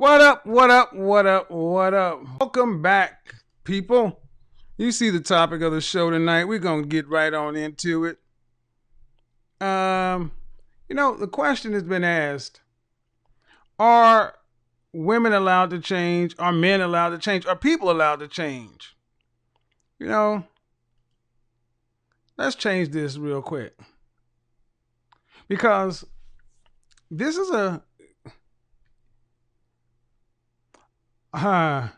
What up? What up? What up? What up? Welcome back, people. You see the topic of the show tonight. We're going to get right on into it. Um, the question has been asked, are women allowed to change? Are men allowed to change? Are people allowed to change? You know, let's change this real quick. Because this is are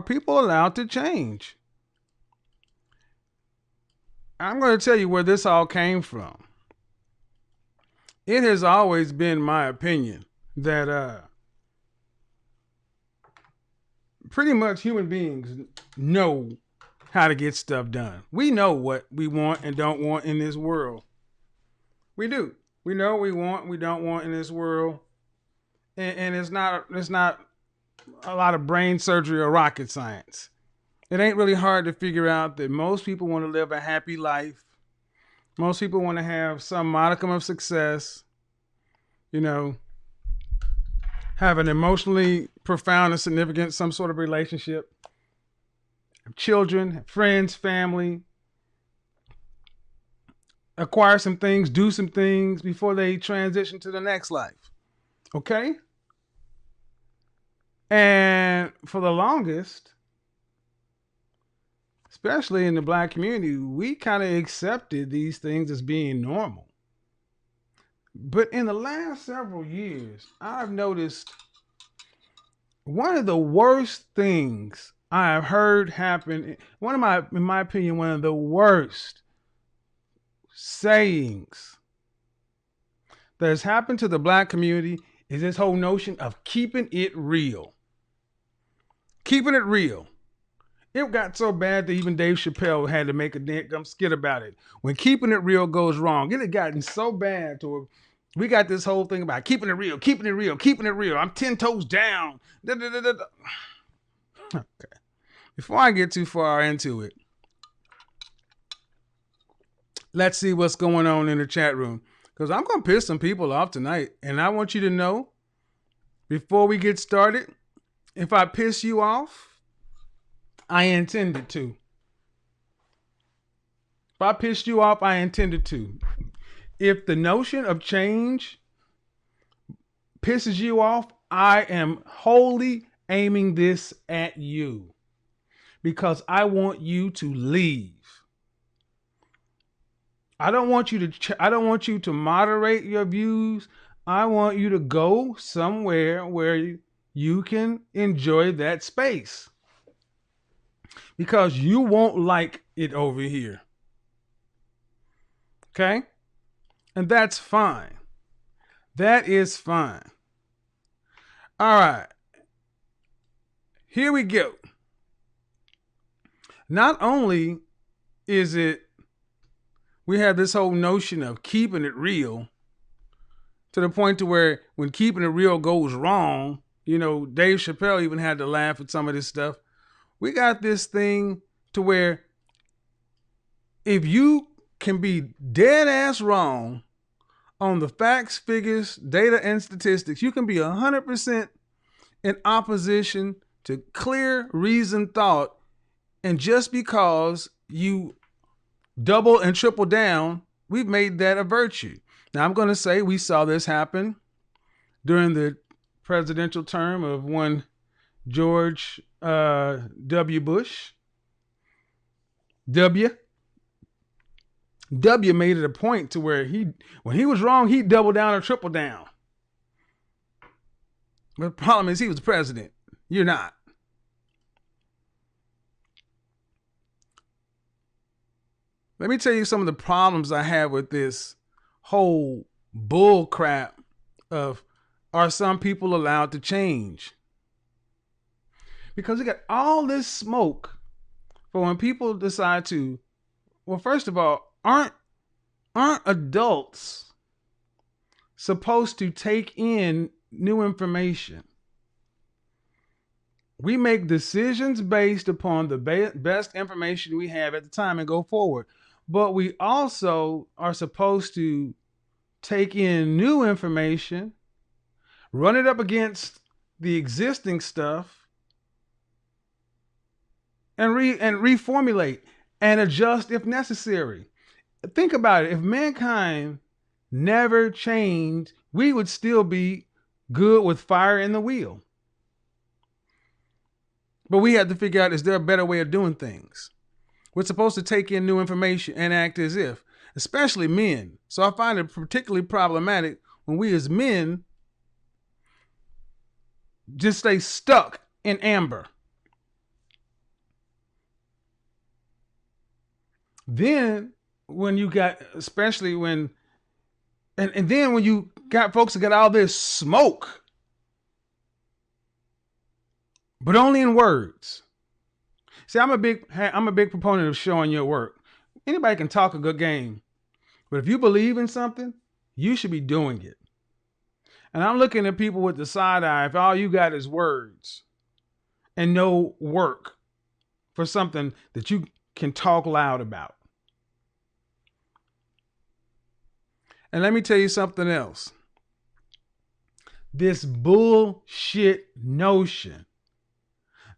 people allowed to change? I'm going to tell you where this all came from. It has always been my opinion that pretty much human beings know how to get stuff done. We know what we want and don't want in this world. We do. We know what we want, we don't want in this world. And it's not a lot of brain surgery or rocket science. It ain't really hard to figure out that most people want to live a happy life. Most people want to have some modicum of success, have an emotionally profound and significant some sort of relationship, have children, have friends, family, acquire some things, do some things before they transition to the next life. Okay? And for the longest, especially in the black community, we kind of accepted these things as being normal. But in the last several years, I've noticed one of the worst things I have heard happen, in my opinion, one of the worst sayings that has happened to the black community is this whole notion of keeping it real. Keeping it real. It got so bad that even Dave Chappelle had to make a damn skit about it. When keeping it real goes wrong, it had gotten so bad to where we got this whole thing about keeping it real, keeping it real, keeping it real. I'm 10 toes down. Okay. Before I get too far into it, let's see what's going on in the chat room. Because I'm going to piss some people off tonight. And I want you to know, before we get started, if I piss you off, I intended to. If I pissed you off, I intended to. If the notion of change pisses you off, I am wholly aiming this at you because I want you to leave. I don't want you to moderate your views. I want you to go somewhere where you can enjoy that space. Because you won't like it over here. Okay? And that's fine. That is fine. All right. Here we go. Not only is it, we have this whole notion of keeping it real to the point to where when keeping it real goes wrong, Dave Chappelle even had to laugh at some of this stuff. We got this thing to where if you can be dead ass wrong on the facts, figures, data, and statistics, you can be 100% in opposition to clear reasoned thought. And just because you double and triple down, we've made that a virtue. Now, I'm going to say we saw this happen during the presidential term of one George W. Bush. W made it a point to where when he was wrong, he doubled down or triple down. But the problem is he was president. You're not. Let me tell you some of the problems I have with this whole bull crap of, are some people allowed to change? Because we got all this smoke for when people decide to, well, first of all, aren't adults supposed to take in new information? We make decisions based upon the best information we have at the time and go forward. But we also are supposed to take in new information, run it up against the existing stuff, and reformulate and adjust if necessary. Think about it. If mankind never changed, we would still be good with fire in the wheel. But we have to figure out, is there a better way of doing things? We're supposed to take in new information and act as if, especially men. So I find it particularly problematic when we as men just stay stuck in amber. Then when you got, especially when, and then when you got folks that got all this smoke, but only in words. See, I'm a big proponent of showing your work. Anybody can talk a good game, but if you believe in something, you should be doing it. And I'm looking at people with the side eye if all you got is words and no work for something that you can talk loud about. And let me tell you something else. This bullshit notion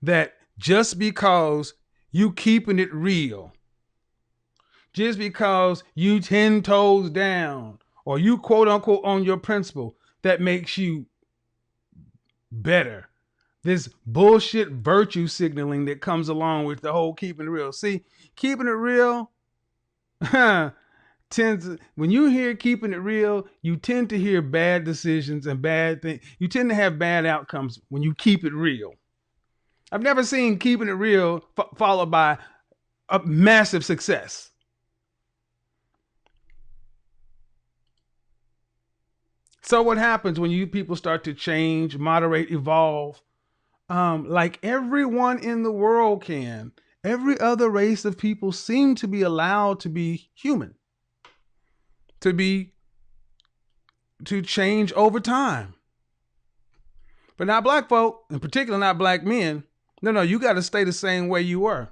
that just because you keeping it real, just because you 10 toes down, or you quote unquote on your principle, that makes you better. This bullshit virtue signaling that comes along with the whole keeping it real. See, keeping it real, when you hear keeping it real, you tend to hear bad decisions and bad things. You tend to have bad outcomes when you keep it real. I've never seen keeping it real followed by a massive success. So what happens when you people start to change, moderate, evolve, like everyone in the world can? Every other race of people seem to be allowed to be human, to change over time. But not black folk, in particular not black men. No, you got to stay the same way you were.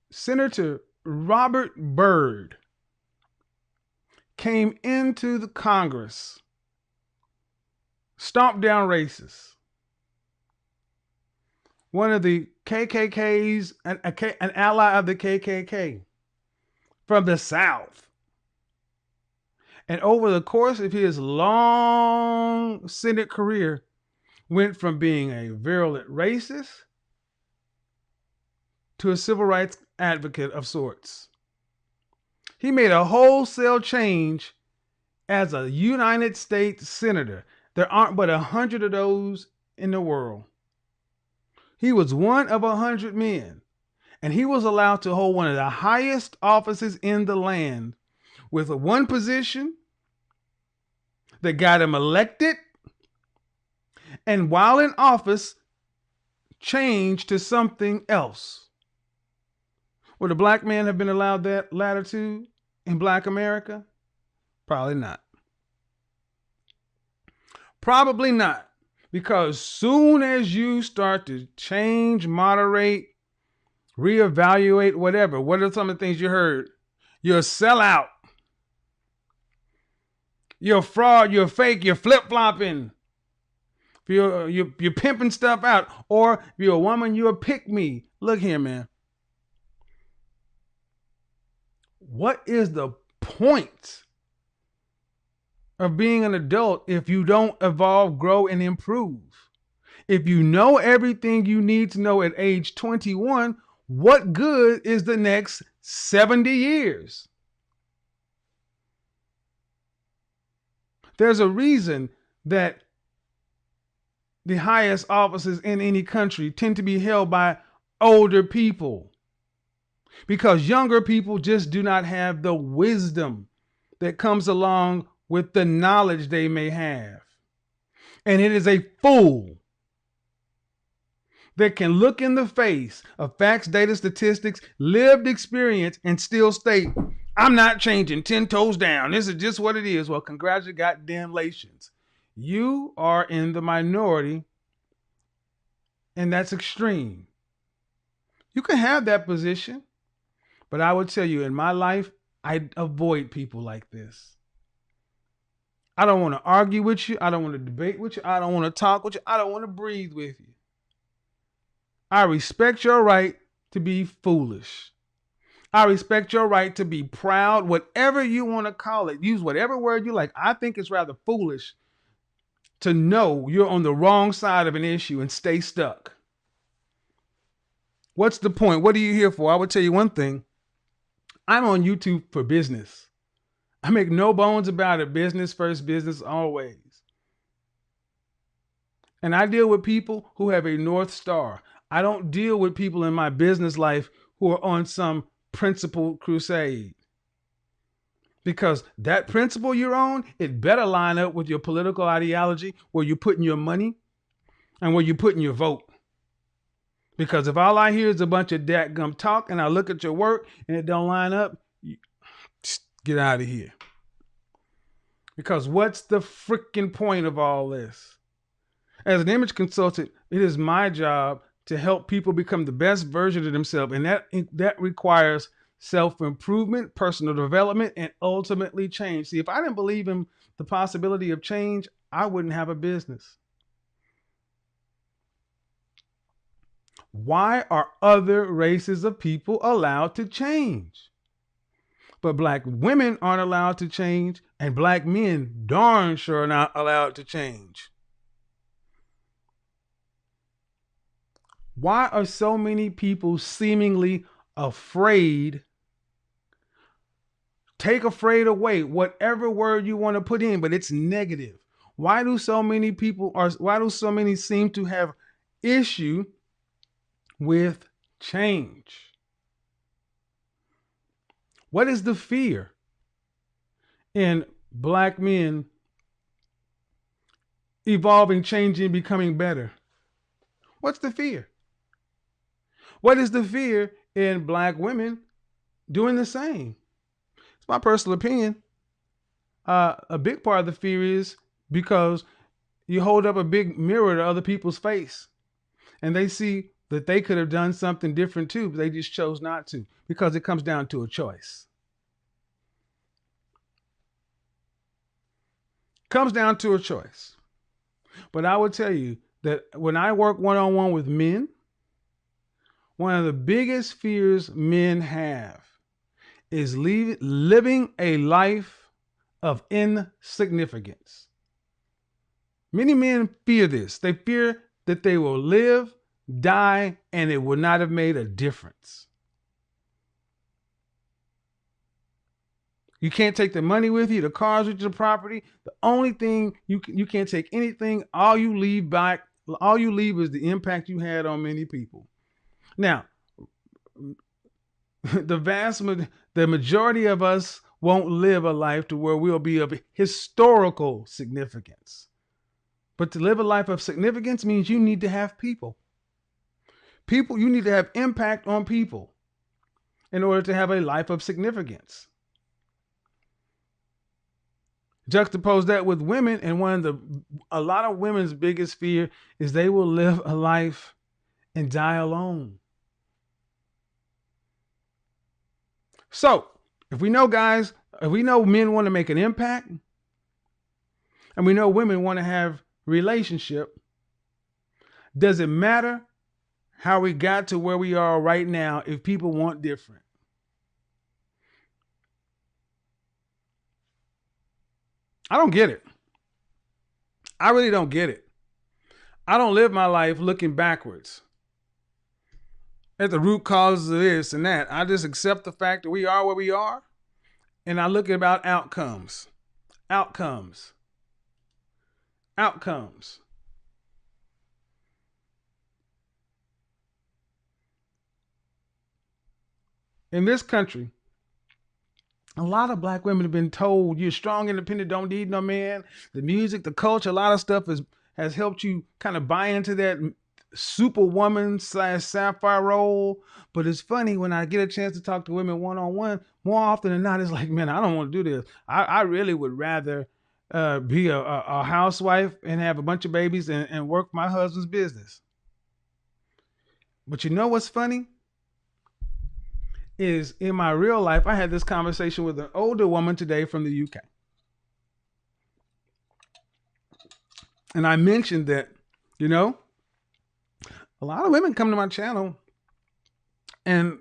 Senator Robert Byrd came into the Congress, stomped down racists. One of the KKKs, an ally of the KKK from the South. And over the course of his long Senate career, went from being a virulent racist to a civil rights advocate of sorts. He made a wholesale change as a United States senator. There aren't but 100 of those in the world. He was one of 100 men, and he was allowed to hold one of the highest offices in the land with one position that got him elected, and while in office, changed to something else. Would a black man have been allowed that latitude in black America? Probably not. Probably not. Because soon as you start to change, moderate, reevaluate, whatever, what are some of the things you heard? You're a sellout. You're a fraud. You're fake. You're flip-flopping. You're pimping stuff out. Or if you're a woman, you're a pick-me. Look here, man. What is the point of being an adult if you don't evolve, grow, and improve? If you know everything you need to know at age 21, what good is the next 70 years? There's a reason that the highest offices in any country tend to be held by older people, because younger people just do not have the wisdom that comes along with the knowledge they may have. And it is a fool that can look in the face of facts, data, statistics, lived experience, and still state, I'm not changing 10 toes down. This is just what it is. Well, congratulations. You are in the minority, and that's extreme. You can have that position, but I would tell you, in my life, I avoid people like this. I don't want to argue with you. I don't want to debate with you. I don't want to talk with you. I don't want to breathe with you. I respect your right to be foolish. I respect your right to be proud, whatever you want to call it. Use whatever word you like. I think it's rather foolish to know you're on the wrong side of an issue and stay stuck. What's the point? What are you here for? I would tell you one thing. I'm on YouTube for business. I make no bones about it. Business first, business always. And I deal with people who have a North Star. I don't deal with people in my business life who are on some principle crusade. Because that principle you're on, it better line up with your political ideology, where you're putting your money and where you're putting your vote. Because if all I hear is a bunch of dadgum talk and I look at your work and it don't line up, get out of here. Because what's the freaking point of all this? As an image consultant, it is my job to help people become the best version of themselves. And that requires self-improvement, personal development, and ultimately change. See, if I didn't believe in the possibility of change, I wouldn't have a business. Why are other races of people allowed to change? But black women aren't allowed to change, and black men darn sure are not allowed to change. Why are so many people seemingly afraid? Take afraid away, whatever word you want to put in, but it's negative. Why do so many seem to have issue with change? What is the fear in black men evolving, changing, becoming better? What's the fear? What is the fear in black women doing the same? It's my personal opinion. A big part of the fear is because you hold up a big mirror to other people's face and they see that they could have done something different too, but they just chose not to, because it comes down to a choice. Comes down to a choice. But I would tell you that when I work one-on-one with men, one of the biggest fears men have is living a life of insignificance. Many men fear this. They fear that they will live, die, and it will not have made a difference. You can't take the money with you, the cars with you, the property. The only thing you can't take anything. All you leave is the impact you had on many people. Now, the majority of us won't live a life to where we'll be of historical significance. But to live a life of significance means you need to have people. You need to have impact on people in order to have a life of significance. Juxtapose that with women, and a lot of women's biggest fear is they will live a life and die alone. So, if we know men want to make an impact, and we know women want to have relationship, does it matter how we got to where we are right now if people want different? I don't get it. I really don't get it. I don't live my life looking backwards at the root causes of this and that. I just accept the fact that we are where we are, and I look about outcomes. Outcomes. In this country, a lot of black women have been told you're strong, independent, don't need no man. The music, the culture, a lot of stuff has helped you kind of buy into that superwoman / sapphire role. But it's funny, when I get a chance to talk to women one-on-one, more often than not, it's like, man, I don't want to do this. I really would rather be a housewife and have a bunch of babies and work my husband's business. But you know what's funny? Is in my real life, I had this conversation with an older woman today from the UK. And I mentioned that, you know, a lot of women come to my channel and,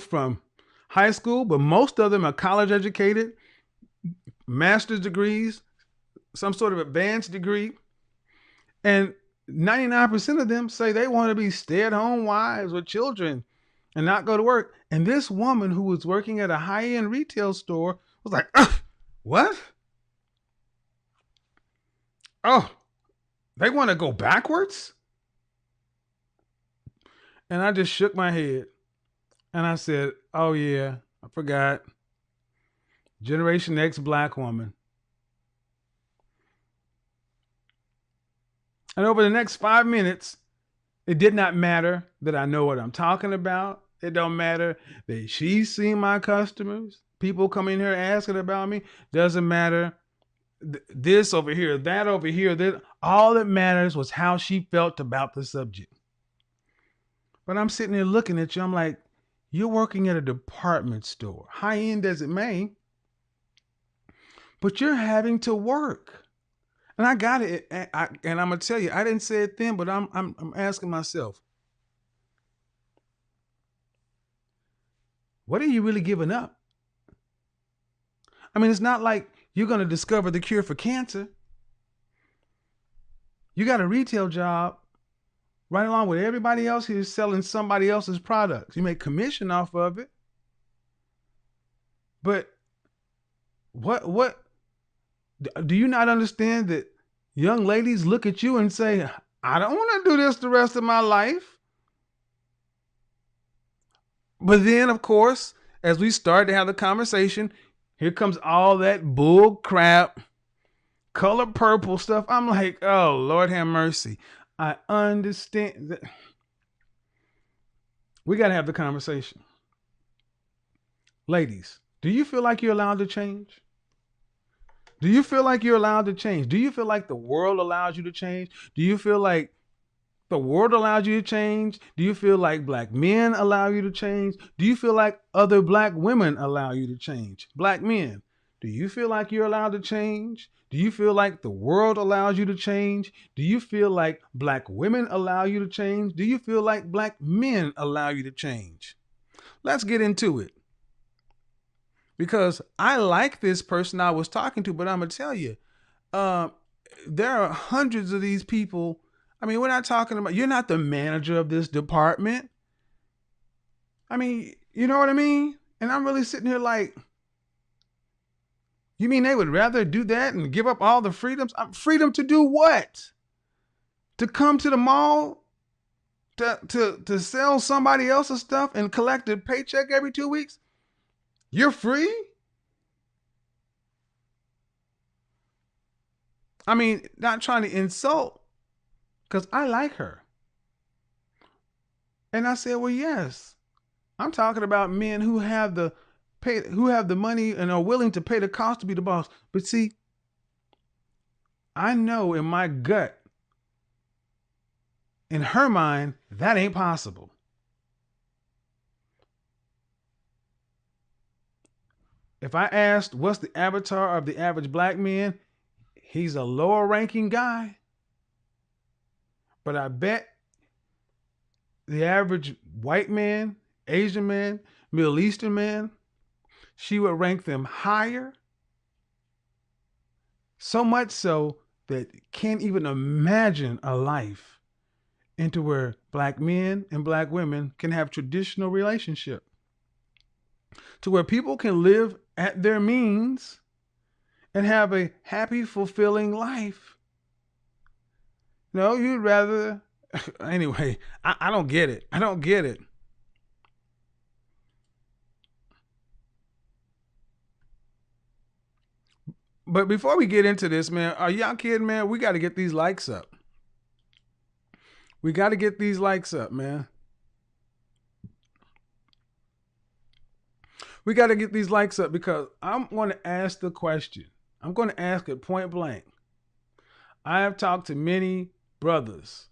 from high school, but most of them are college educated, master's degrees, some sort of advanced degree. And 99% of them say they want to be stay at home wives with children and not go to work. And this woman who was working at a high end retail store was like, what? Oh, they want to go backwards? And I just shook my head and I said, oh, yeah, I forgot. Generation X black woman. And over the next 5 minutes, it did not matter that I know what I'm talking about. It don't matter that she's seen my customers. People come in here asking about me. Doesn't matter. This over here, that over here. That all that matters was how she felt about the subject. But I'm sitting there looking at you. I'm like, you're working at a department store, high end as it may, but you're having to work. And I got it. And I'm gonna tell you, I didn't say it then, but I'm asking myself, what are you really giving up? I mean, it's not like you're gonna discover the cure for cancer. You got a retail job right along with everybody else who's selling somebody else's products. You make commission off of it. But what do you not understand that young ladies look at you and say, I don't want to do this the rest of my life? But then, of course, as we start to have the conversation, here comes all that bull crap, color purple stuff. I'm like, oh, Lord have mercy. I understand that. We got to have the conversation. Ladies, do you feel like you're allowed to change? Do you feel like you're allowed to change? Do you feel like the world allows you to change? Do you feel like the world allows you to change? Do you feel like black men allow you to change? Do you feel like other black women allow you to change? Black men, do you feel like you're allowed to change? Do you feel like the world allows you to change? Do you feel like black women allow you to change? Do you feel like black men allow you to change? Let's get into it. Because I like this person I was talking to, but I'm going to tell you, there are hundreds of these people. I mean, we're not talking about, you're not the manager of this department. I mean, you know what I mean? And I'm really sitting here like, you mean they would rather do that and give up all the freedoms? Freedom to do what? To come to the mall to sell somebody else's stuff and collect a paycheck every 2 weeks? You're free? I mean, not trying to insult, because I like her. And I said, well, yes. I'm talking about men who have the money and are willing to pay the cost to be the boss. But see, I know in my gut, in her mind, that ain't possible. If I asked what's the avatar of the average black man, he's a lower ranking guy. But I bet the average white man, Asian man, Middle Eastern man, she would rank them higher. So much so that can't even imagine a life into where black men and black women can have traditional relationship. To where people can live at their means and have a happy, fulfilling life. No, you'd rather. Anyway, I don't get it. I don't get it. But before we get into this, man, are y'all kidding, man? We got to get these likes up. We got to get these likes up, man. We got to get these likes up because I'm going to ask the question. I'm going to ask it point blank. I have talked to many brothers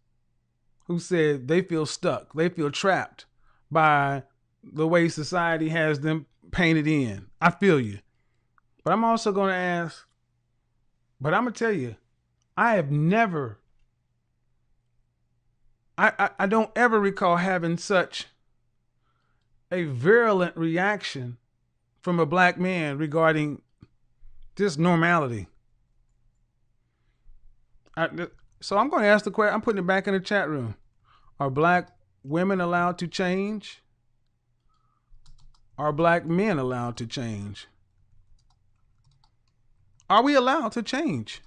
who said they feel stuck. They feel trapped by the way society has them painted in. I feel you. But I'm also going to ask, but I'm going to tell you, I have never, I don't ever recall having such a virulent reaction from a black man regarding this normality. So I'm going to ask the question, I'm putting it back in the chat room. Are black women allowed to change? Are black men allowed to change? Are we allowed to change?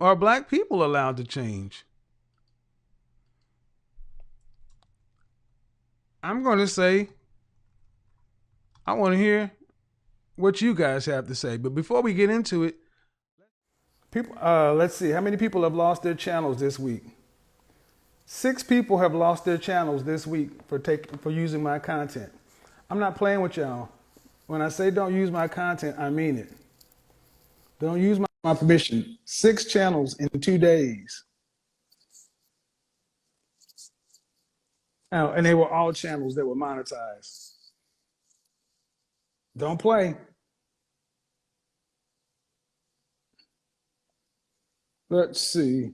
Are black people allowed to change? I'm going to say, I want to hear what you guys have to say. But before we get into it, let's see, how many people have lost their channels this week? 6 people have lost their channels this week for using my content. I'm not playing with y'all. When I say don't use my content, I mean it. Don't use my permission. 6 channels in 2 days. And they were all channels that were monetized. Don't play. Let's see.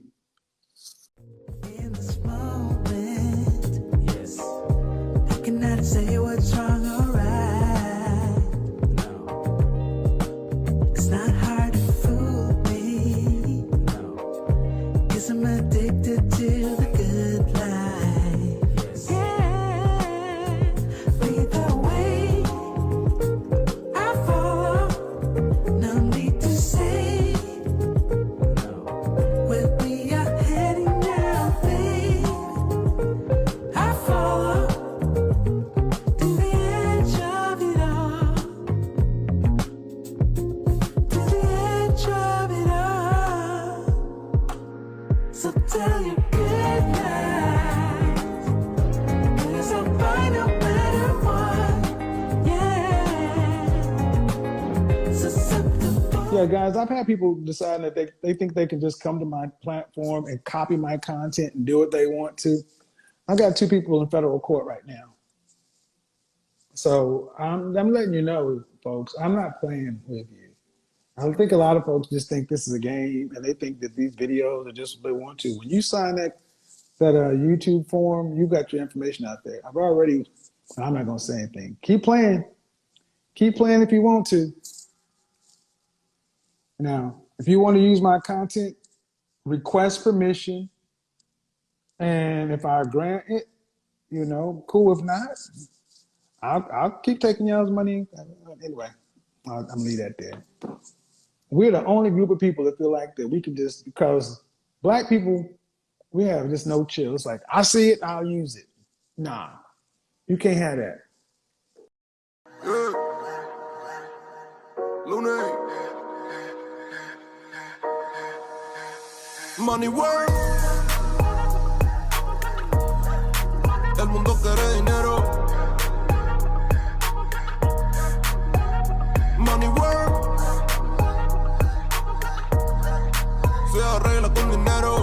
In this moment, yes, I cannot say what's wrong or right. No, it's not hard to fool me. No, 'cause I'm addicted to the good life. Yes. Yeah, be the way I follow. No need to say. Yeah, guys, I've had people decide that they think they can just come to my platform and copy my content and do what they want to. I've got 2 people in federal court right now. So I'm letting you know, folks, I'm not playing with you. I think a lot of folks just think this is a game and they think that these videos are just what they want to. When you sign that YouTube form, you got your information out there. I'm not going to say anything. Keep playing. Keep playing if you want to. Now, if you want to use my content, request permission. And if I grant it, cool. If not, I'll keep taking y'all's money. Anyway, I'm going to leave that there. We're the only group of people that feel like that we can just, because black people, we have just no chill. It's like, I see it, I'll use it. Nah, you can't have that. Yeah. Luna. Money work. El mundo quiere dinero. Money work. Se arregla con dinero.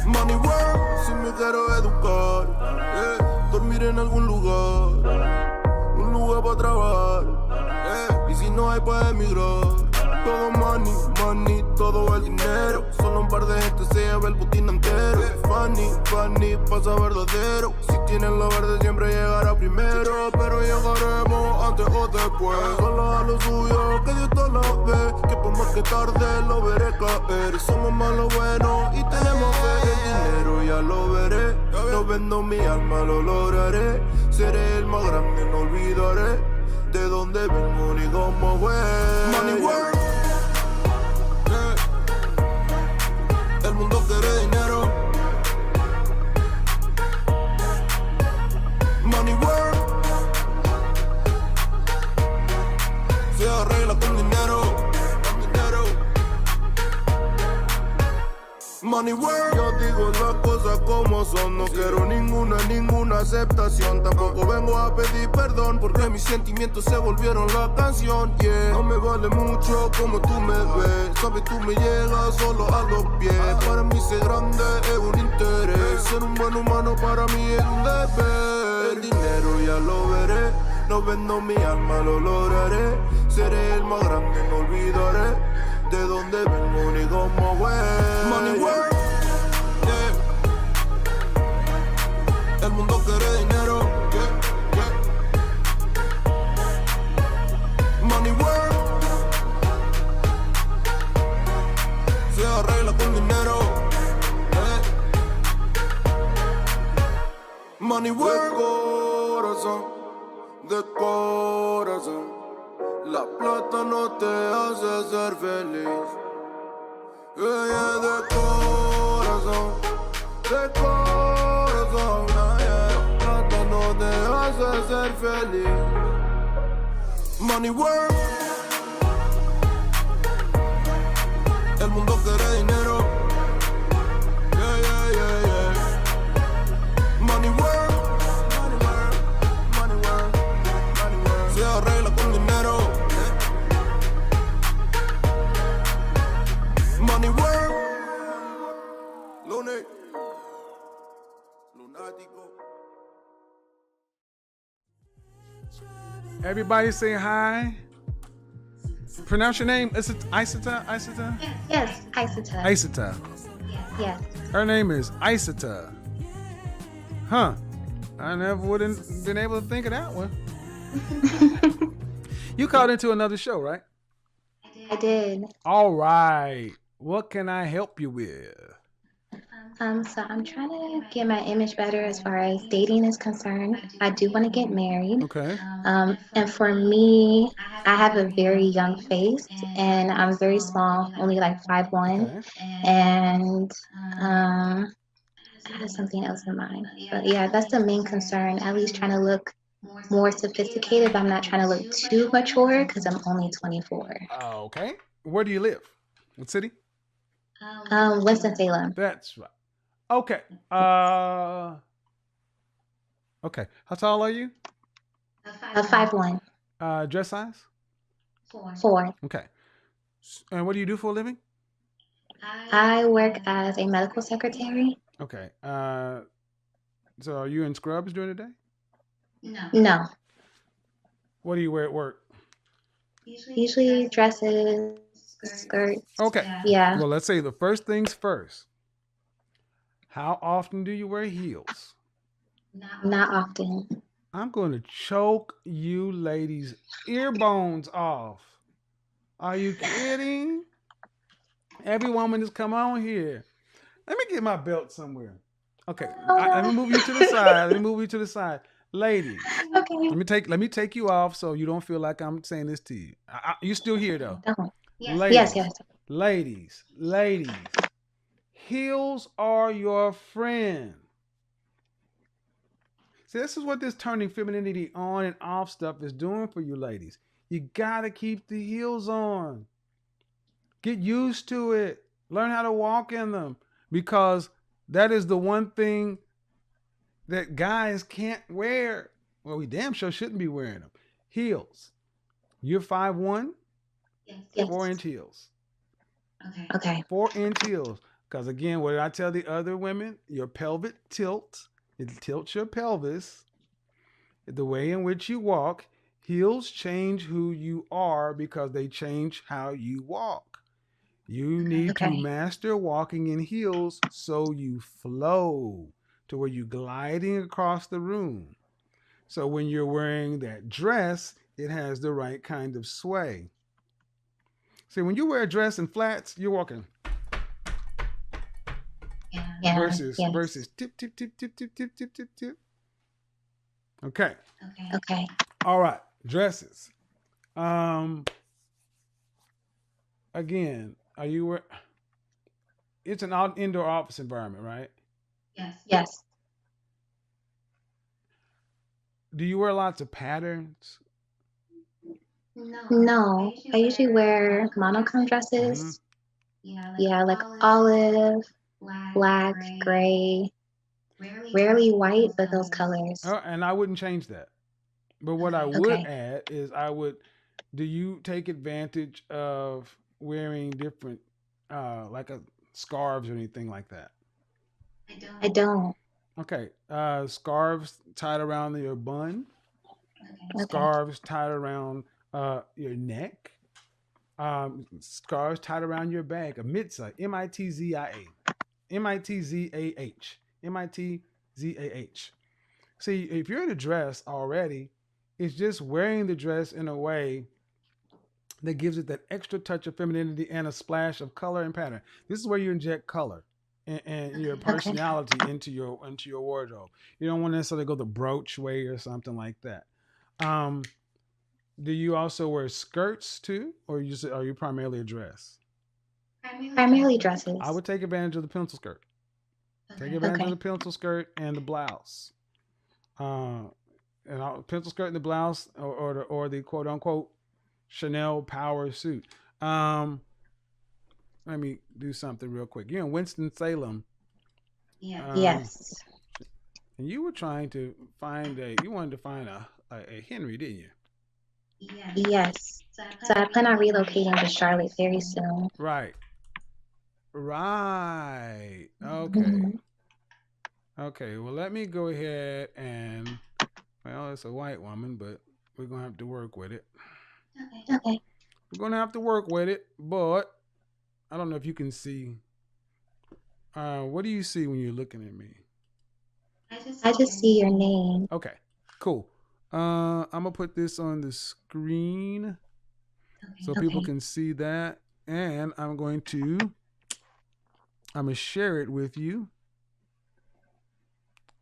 Money work. Si me quiero educar, dormir en algún lugar, un lugar para trabajar, y si no hay para emigrar. Todo money, money, todo el dinero. Solo un par de gente se lleva el botín entero. Funny, funny, pasa verdadero. Si tienen lo verde siempre llegará primero. Pero llegaremos antes o después. Solo a lo suyo, que Dios todo lo ve. Que por más que tarde lo veré caer. Somos más lo bueno y tenemos fe. El dinero ya lo veré. No vendo mi alma, lo lograré. Seré el más grande, no olvidaré de dónde vengo ni cómo fue. Money work. El mundo quiere dinero. Money work. Se arregla con dinero. Money work. Yo digo las cosas cosas como son. No quiero ninguna aceptación. Tampoco vengo a pedir perdón porque mis sentimientos se volvieron la canción. Yeah, no me vale mucho como tú me ves. Sabes, tú me llegas solo a los pies. Para mí ser grande es un interés. Ser un buen humano para mí es un deber. El dinero ya lo veré. No vendo mi alma, lo lograré. Seré el más grande, no olvidaré de dónde vengo ni cómo voy. Money work, yeah. El mundo quiere dinero, yeah, yeah. Money work, se arregla con dinero, yeah. Money work, de corazón. La plata no te hace ser feliz. Yeah, de corazón, de corazón. Yeah. La plata no te hace ser feliz. Money work. El mundo quiere dinero. Yeah, yeah, yeah, yeah. Money work. Se arregla con dinero. Money work. Lunático. Everybody say hi. Pronounce your name. Is it Isata? Isata? Yes, Isata. Isata. Yes. Her name is Isata. Huh. I never would have been able to think of that one. You called into another show, right? I did. All right. What can I help you with? So I'm trying to get my image better as far as dating is concerned. I do want to get married. Okay. And for me, I have a very young face and I'm very small, only like 5'1". Okay. And I have something else in mind. But yeah, that's the main concern. At least trying to look more sophisticated, but I'm not trying to look too mature because I'm only 24. Okay. Where do you live? What city? Winston-Salem. That's right. Okay. Okay. How tall are you? 5'1". Dress size? 4. Okay. And what do you do for a living? I work as a medical secretary. Okay. So are you in scrubs during the day? No. What do you wear at work? Usually dresses, skirts. Okay. Yeah. Well, let's say the first things first. How often do you wear heels? Not often. I'm going to choke you ladies' ear bones off. Are you kidding? Every woman that's come on here. Let me get my belt somewhere. Okay. Let me move you to the side. Ladies. Okay. Let me take you off so you don't feel like I'm saying this to you. You still here though? Yes. Ladies. Heels are your friend. See, this is what this turning femininity on and off stuff is doing for you ladies. You gotta keep the heels on. Get used to it. Learn how to walk in them. Because that is the one thing that guys can't wear. Well, we damn sure shouldn't be wearing them. Heels. You're 5'1"? Yes. 4-inch heels. Okay. 4-inch heels. Because again, what did I tell the other women? Your pelvic tilt. It tilts your pelvis. The way in which you walk. Heels change who you are because they change how you walk. You need to master walking in heels so you flow to where you're gliding across the room. So when you're wearing that dress, it has the right kind of sway. See, when you wear a dress and flats, you're walking. Yeah. Versus tip, tip, tip, tip, tip, tip, tip, tip, tip. Okay. All right. Dresses. Again, it's an indoor office environment, right? Yes. Do you wear lots of patterns? No. I usually wear monochrome dresses. Mm-hmm. Yeah, like olive, black, gray. Rarely white, but those colors. And I wouldn't change that. But what I would Okay. add is do you take advantage of wearing different, like a scarves or anything like that? I don't. Okay. Scarves tied around your bun, Okay. scarves tied around your neck, scarves tied around your back, a mitzvah, Mitzia, Mitzah, Mitzah. See, if you're in a dress already, it's just wearing the dress in a way that gives it that extra touch of femininity and a splash of color and pattern. This is where you inject color and your Okay. personality into your wardrobe. You don't want to necessarily go the brooch way or something like that. Um, do you also wear skirts too, or are you primarily a dress? Primarily I dresses. would take advantage of the pencil skirt. Take advantage of Okay. the pencil skirt and the blouse. Uh, and pencil skirt and the blouse, or the quote unquote Chanel power suit. Um, Let me do something real quick. You're in Winston Salem, um, Yes. and you were trying to you wanted to find a Henry, didn't you? Yes. So I plan on relocating to Charlotte very soon. Right, right. Okay, Mhm. okay. Well, let me go ahead and it's a white woman, but we're gonna have to work with it. Okay. We're gonna have to work with it, but I don't know if you can see. What do you see when you're looking at me? I just see your name. Okay, cool. I'm gonna put this on the screen so people Okay. can see that, and I'm gonna share it with you.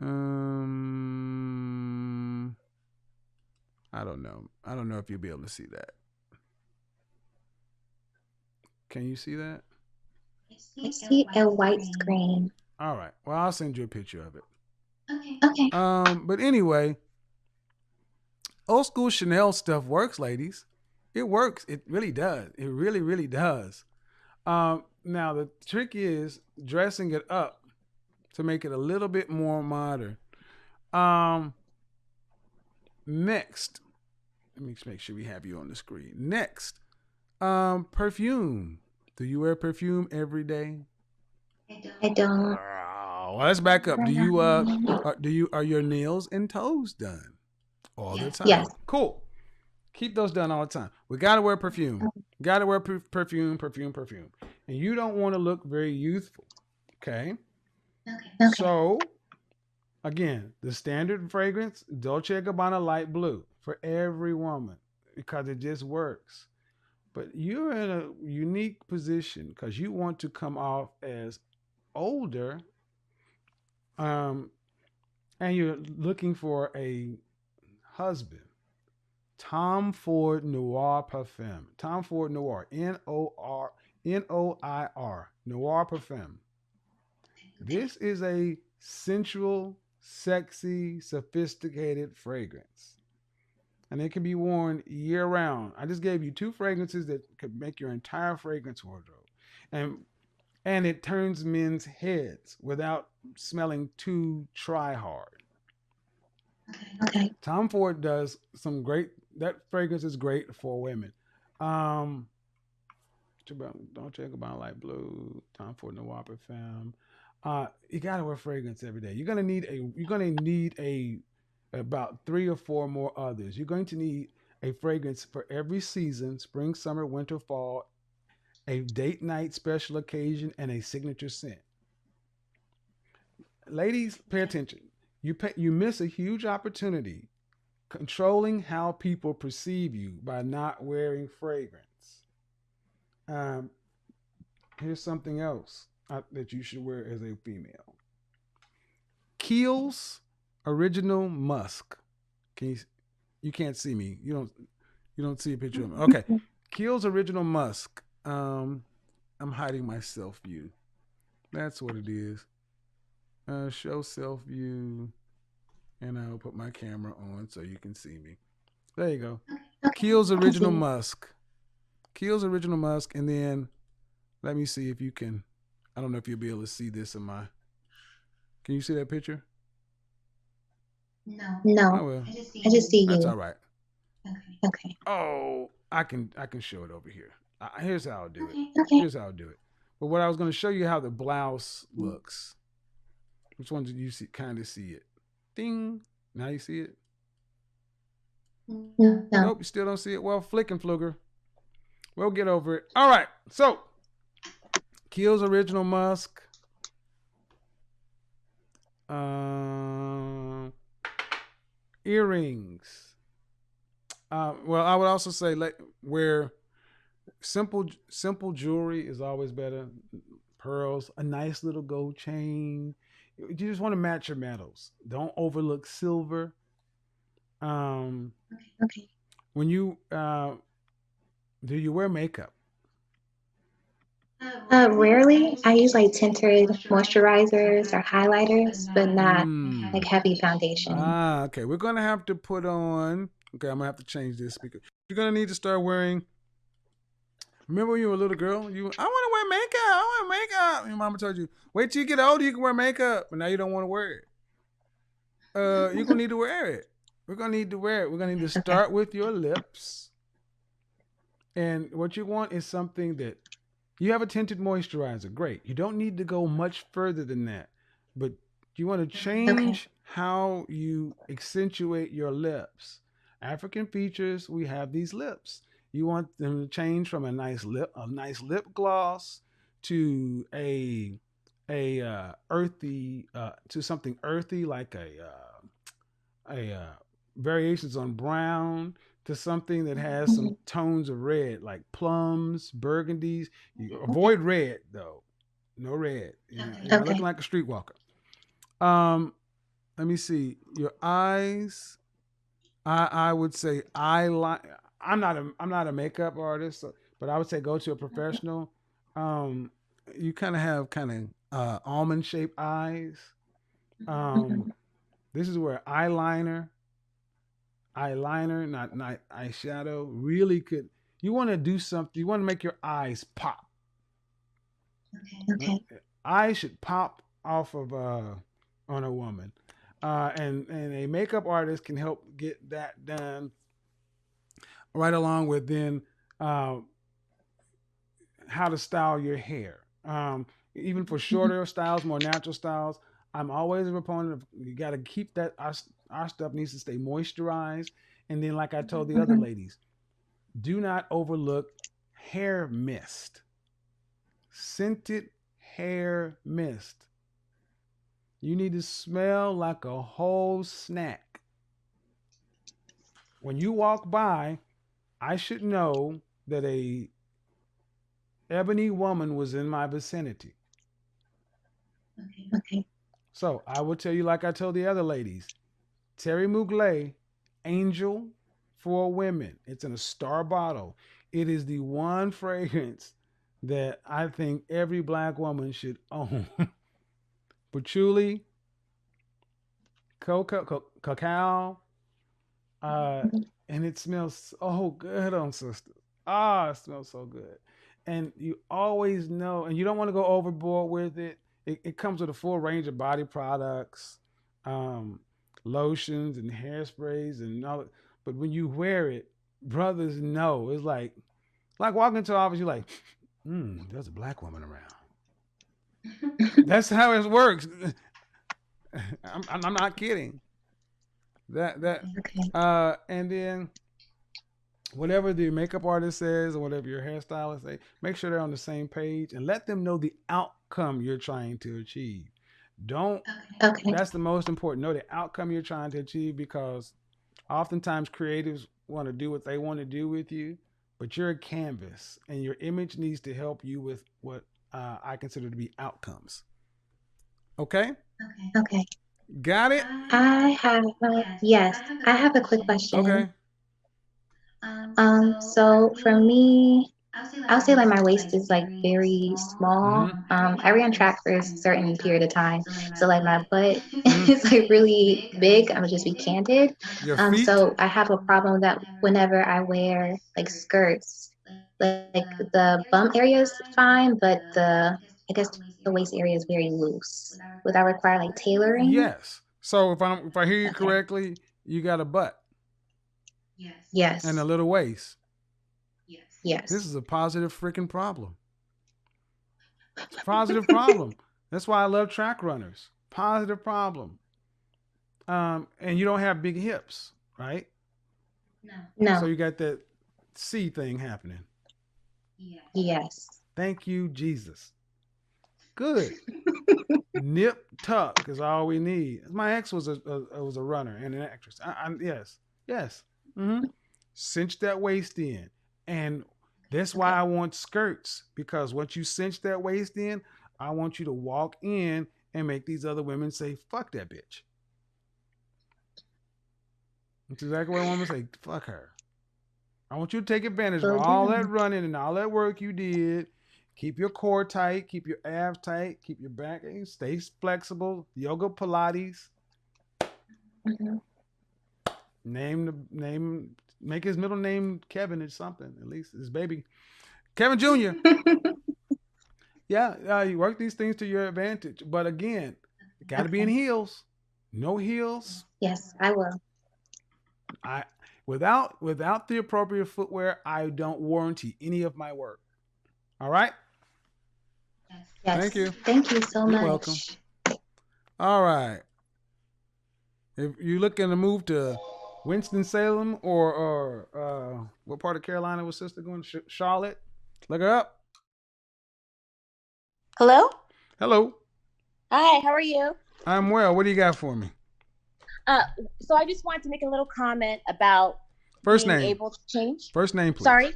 Um, I don't know. I don't know if you'll be able to see that. Can you see that? I see a white screen. All right. Well, I'll send you a picture of it. Okay. But anyway, old school Chanel stuff works, ladies. It works. It really does. It really, really does. Now the trick is dressing it up to make it a little bit more modern. Um, Next, let me make sure we have you on the screen. Next, perfume. Do you wear perfume every day? I don't. Oh, well, let's back up. Are your nails and toes done all the Yes. time? Cool. Keep those done all the time. We gotta wear perfume. Gotta wear perfume, perfume, perfume. And you don't want to look very youthful. Okay. Okay. So again, the standard fragrance, Dolce & Gabbana Light Blue for every woman because it just works. But you're in a unique position because you want to come off as older, um, and you're looking for a husband. Tom Ford Noir Parfum. Tom Ford Noir. Noir. Noir Parfum. This is a sensual, sexy, sophisticated fragrance. And it can be worn year round. I just gave you two fragrances that could make your entire fragrance wardrobe. And and it turns men's heads without smelling too try hard. Okay. Tom Ford does some great that fragrance is great for women. Um don't check about light blue, Tom Ford Noir Parfum. You gotta wear fragrance every day. You're gonna need a about three or four more others. You're going to need a fragrance for every season: spring, summer, winter, fall, a date night, special occasion, and a signature scent. Ladies, pay attention. You miss a huge opportunity controlling how people perceive you by not wearing fragrance. Um, Here's something else that you should wear as a female. Kiehl's Original Musk. Can you can't see me. You don't see a picture of me. Okay. Kiehl's Original Musk. I'm hiding my self view. That's what it is. Show self view, and I'll put my camera on so you can see me. There you go. Kiehl's Original Musk. Kiehl's Original Musk, and then let me see if you can. I don't know if you'll be able to see this in my. Can you see that picture? No, Oh well, I just see that's all you. right. Okay. Oh, I can show it over here. Here's how I'll do it. Okay. Here's how I'll do it. But what I was going to show you how the blouse looks. Which one did you see? Kind of see it? Ding. Now you see it? No. Nope, you still don't see it. Well, flick and flugger. We'll get over it. All right. So, Kill's original Musk. Um, Earrings. Well, I would also say like wear simple jewelry is always better. Pearls, a nice little gold chain. You just want to match your metals. Don't overlook silver. Um, Okay. when you do you wear makeup? Rarely. I use like tinted moisturizers or highlighters, but not like Mm. heavy foundation. Okay. We're gonna have to put on. Okay, I'm gonna have to change this because you're gonna need to start wearing. Remember when you were a little girl? I want to wear makeup. I want makeup. Your mama told you, wait till you get older, you can wear makeup, but now you don't want to wear it. You're gonna need to wear it. We're gonna need to wear it. We're gonna need to Okay. start with your lips, and what you want is something that you have a tinted moisturizer. Great. You don't need to go much further than that, but you want to Okay. change how you accentuate your lips. African features, we have these lips. You want them to change from a nice lip gloss to a earthy to something earthy like a variations on brown to something that has some Mhm. tones of red like plums, burgundies. You Okay. avoid red though. No red. You're not looking Okay. like a streetwalker. Um, let me see. Your eyes. I would say eyeliner. I'm not a makeup artist, but I would say go to a professional. Um, you kind of have almond shaped eyes. Um, Mhm. this is where eyeliner, not eyeshadow, really could. You want to do something. You want to make your eyes pop. Okay. Eyes should pop off of on a woman, and a makeup artist can help get that done right along with then uh, how to style your hair. Even for Mhm. shorter styles, more natural styles, I'm always a proponent of you got to keep that our stuff needs to stay moisturized. And then, like I told the other Mhm. ladies, do not overlook hair mist, scented hair mist. You need to smell like a whole snack. When you walk by, I should know that a ebony woman was in my vicinity. Okay. So I will tell you, like I told the other ladies, Terry Mugler, Angel for Women. It's in a star bottle. It is the one fragrance that I think every black woman should own. Patchouli, cacao, uh, Mhm. and it smells so good on sisters. Ah, it smells so good. And you always know, and you don't want to go overboard with it. It comes with a full range of body products, um, lotions and hairsprays and all. But when you wear it, brothers know it's like walking into an office. You're like, there's a black woman around. That's how it works. I'm not kidding. That Okay. and then whatever the makeup artist says or whatever your hairstylist say, make sure they're on the same page and let them know the outcome you're trying to achieve. Don't Okay. That's the most important. Know the outcome you're trying to achieve because oftentimes creatives want to do what they want to do with you, but you're a canvas and your image needs to help you with what I consider to be outcomes. Okay? Okay. Got it? Yes, I have a quick question. Okay. So for me, I'll say like my waist is like very small. Mm-hmm. I ran track for a certain period of time, so like my butt Mm-hmm. is like really big. I'm gonna just be candid. Your feet? So I have a problem that whenever I wear like skirts, like the bum area is fine, but I guess the waist area is very loose. Would that require like tailoring? Yes. So if I hear you correctly, you got a butt Yes. and a little waist. Yes. This is a positive freaking problem. It's a positive problem. That's why I love track runners. Positive problem. And you don't have big hips, right? No. So you got that C thing happening. Yes. Thank you, Jesus. Good. Nip tuck is all we need. My ex was a runner and an actress. Yes. Mm-hmm. Cinch that waist in, and that's why I want skirts, because once you cinch that waist in, I want you to walk in and make these other women say, "Fuck that bitch." That's exactly what I want to say. Fuck her. I want you to take advantage of all that running and all that work you did. Keep your core tight, keep your abs tight, keep your back, stay flexible. Yoga, Pilates. Mm-hmm. Make his middle name Kevin or something. At least his baby, Kevin Jr. Yeah, you work these things to your advantage, but again, it got to be in heels. No heels. Yes, I will. Without the appropriate footwear, I don't warranty any of my work. All right. Yes. Thank you. Thank you so much. You're welcome. All right. If you're looking to move to Winston-Salem or what part of Carolina was sister going? Charlotte. Look her up. Hello? Hello. Hi, how are you? I'm well. What do you got for me? So I just wanted to make a little comment about First being name. able to change. First name, please. Sorry?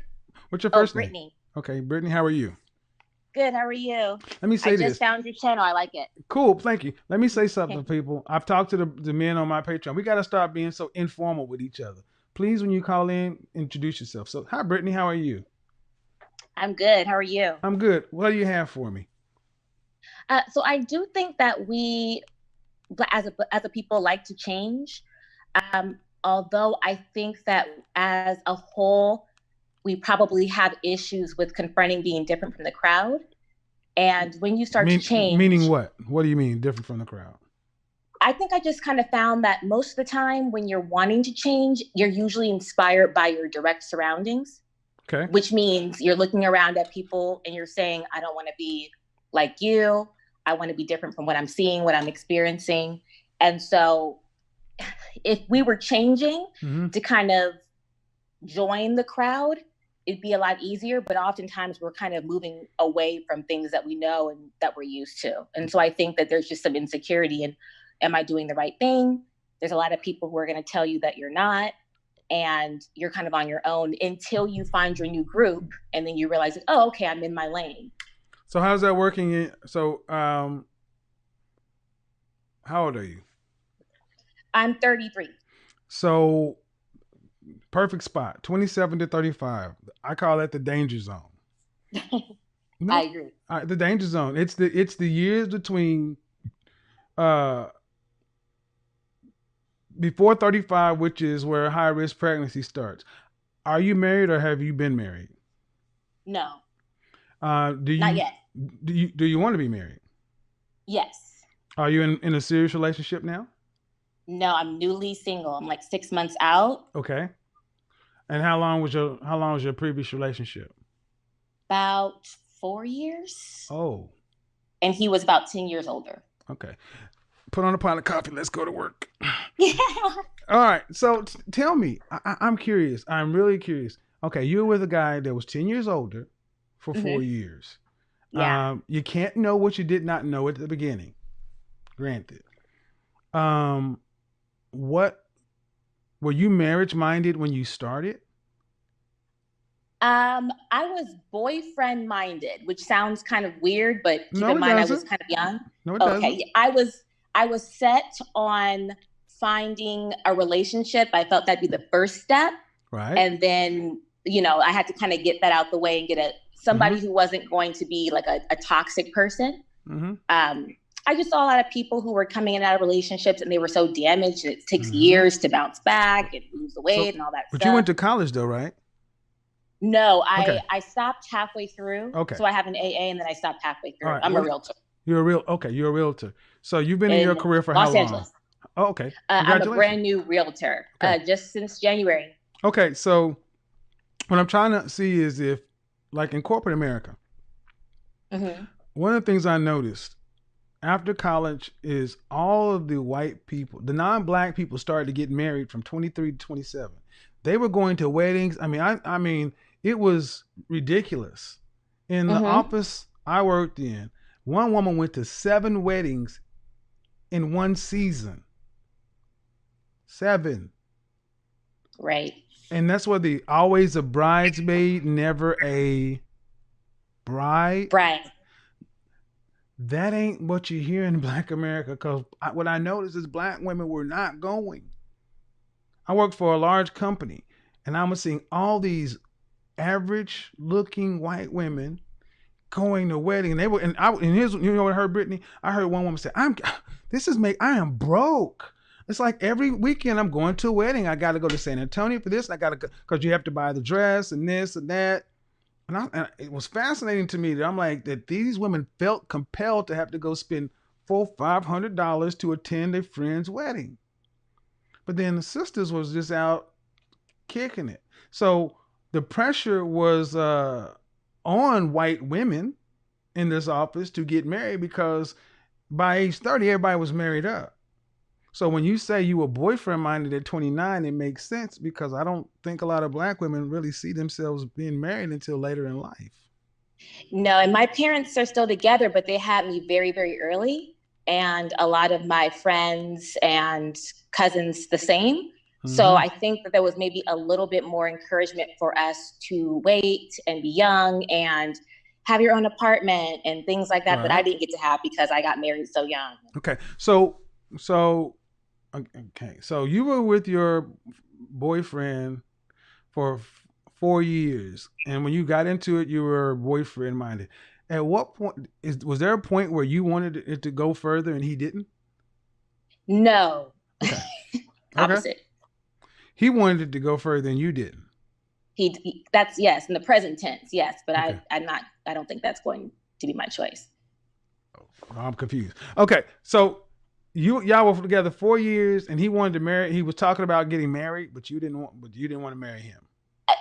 What's your first name? Britney. Okay, Brittany, how are you? Good, how are you? Let me say this. I just found your channel. I like it. Cool, thank you. Let me say something, people. I've talked to the men on my Patreon. We got to start being so informal with each other. Please, when you call in, introduce yourself. So, hi, Brittany, how are you? I'm good. How are you? I'm good. What do you have for me? So I do think that we, as a people, like to change. Although I think that as a whole, we probably have issues with confronting being different from the crowd. And when you start to change... Meaning what? What do you mean different from the crowd? I think I just kind of found that most of the time when you're wanting to change, you're usually inspired by your direct surroundings. Okay. Which means you're looking around at people and you're saying, I don't want to be like you. I want to be different from what I'm seeing, what I'm experiencing. And so if we were changing to kind of join the crowd, it'd be a lot easier. But oftentimes we're kind of moving away from things that we know and that we're used to. And so I think that there's just some insecurity in, am I doing the right thing? There's a lot of people who are going to tell you that you're not. And you're kind of on your own until you find your new group. And then you realize, oh, okay, I'm in my lane. So how's that working? So how old are you? I'm 33. So perfect spot, 27 to 35. I call that the danger zone. No, I agree. The danger zone. It's the years between before 35, which is where high risk pregnancy starts. Are you married or have you been married? No. Not yet. Do you want to be married? Yes. Are you in a serious relationship now? No, I'm newly single. I'm like 6 months out. Okay. And how long was your previous relationship? About 4 years. Oh. And he was about 10 years older. Okay. Put on a pot of coffee. Let's go to work. Yeah. All right. So tell me, I'm curious. I'm really curious. Okay. You were with a guy that was 10 years older for 4 years. Yeah. You can't know what you did not know at the beginning. Granted. What were you marriage minded when you started? I was boyfriend minded, which sounds kind of weird, but keep in mind I was kind of young. No, it doesn't. Okay. I was set on finding a relationship. I felt that'd be the first step. Right. And then, I had to kind of get that out the way and get somebody who wasn't going to be like a toxic person. I just saw a lot of people who were coming in and out of relationships and they were so damaged and it takes years to bounce back and lose the weight and all that stuff. But you went to college though, right? No, I stopped halfway through. Okay. So I have an AA and then I stopped halfway through. Right. I'm a realtor. You're a realtor. So you've been in your career for how long? Los Angeles. Oh, okay. I'm a Congratulations. brand new realtor, just since January. Okay, so what I'm trying to see is if, like in corporate America, one of the things I noticed after college is all of the white people, the non-black people, started to get married from 23 to 27. They were going to weddings. I mean, it was ridiculous. In the office I worked in, one woman went to 7 weddings in one season. 7. Right. And that's where the always a bridesmaid, never a bride. Right. That ain't what you hear in Black America. Because what I noticed is black women were not going. I worked for a large company, and I was seeing all these average-looking white women going to wedding. And they were, and here's, you know what I heard, Britney? I heard one woman say, I am broke. It's like every weekend I'm going to a wedding. I got to go to San Antonio for this. And I got to go because you have to buy the dress and this and that. And it was fascinating to me that I'm like, that these women felt compelled to have to go spend $400-500 to attend a friend's wedding. But then the sisters was just out kicking it. So the pressure was on white women in this office to get married because by age 30, everybody was married up. So when you say you were boyfriend minded at 29, it makes sense because I don't think a lot of black women really see themselves being married until later in life. No, and my parents are still together, but they had me very, very early. And a lot of my friends and cousins the same. So I think that there was maybe a little bit more encouragement for us to wait and be young and have your own apartment and things like that, that I didn't get to have because I got married so young. Okay. So you were with your boyfriend for 4 years, and when you got into it, you were boyfriend minded. At what point was there a point where you wanted it to go further and he didn't? No. Okay. Opposite. He wanted it to go further and you didn't. That's yes, in the present tense, yes, but okay. I don't think that's going to be my choice. Oh, I'm confused. Okay, so y'all were together 4 years, and he wanted to marry. He was talking about getting married, but you didn't want to marry him.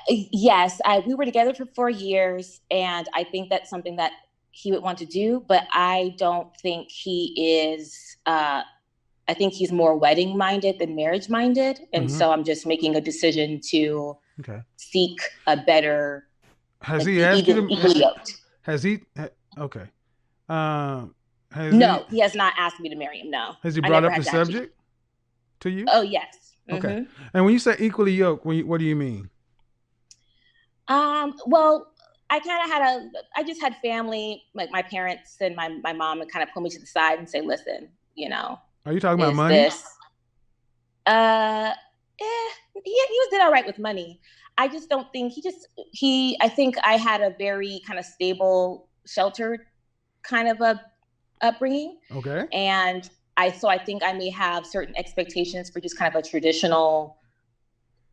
Yes, we were together for 4 years, and I think that's something that he would want to do, but I don't think he is. I think he's more wedding minded than marriage minded, and so I'm just making a decision to seek a better. Has he asked you to? Has he? Okay. No, he has not asked me to marry him. No. Has he brought up the subject to you? Oh, yes. Okay. And when you say equally yoked, what do you mean? Well, I just had family, like my parents and my mom, would kind of pull me to the side and say, listen, you know. Are you talking about money? He did all right with money. I just don't think I think I had a very kind of stable, sheltered kind of a upbringing. Okay. And I think I may have certain expectations for just kind of a traditional,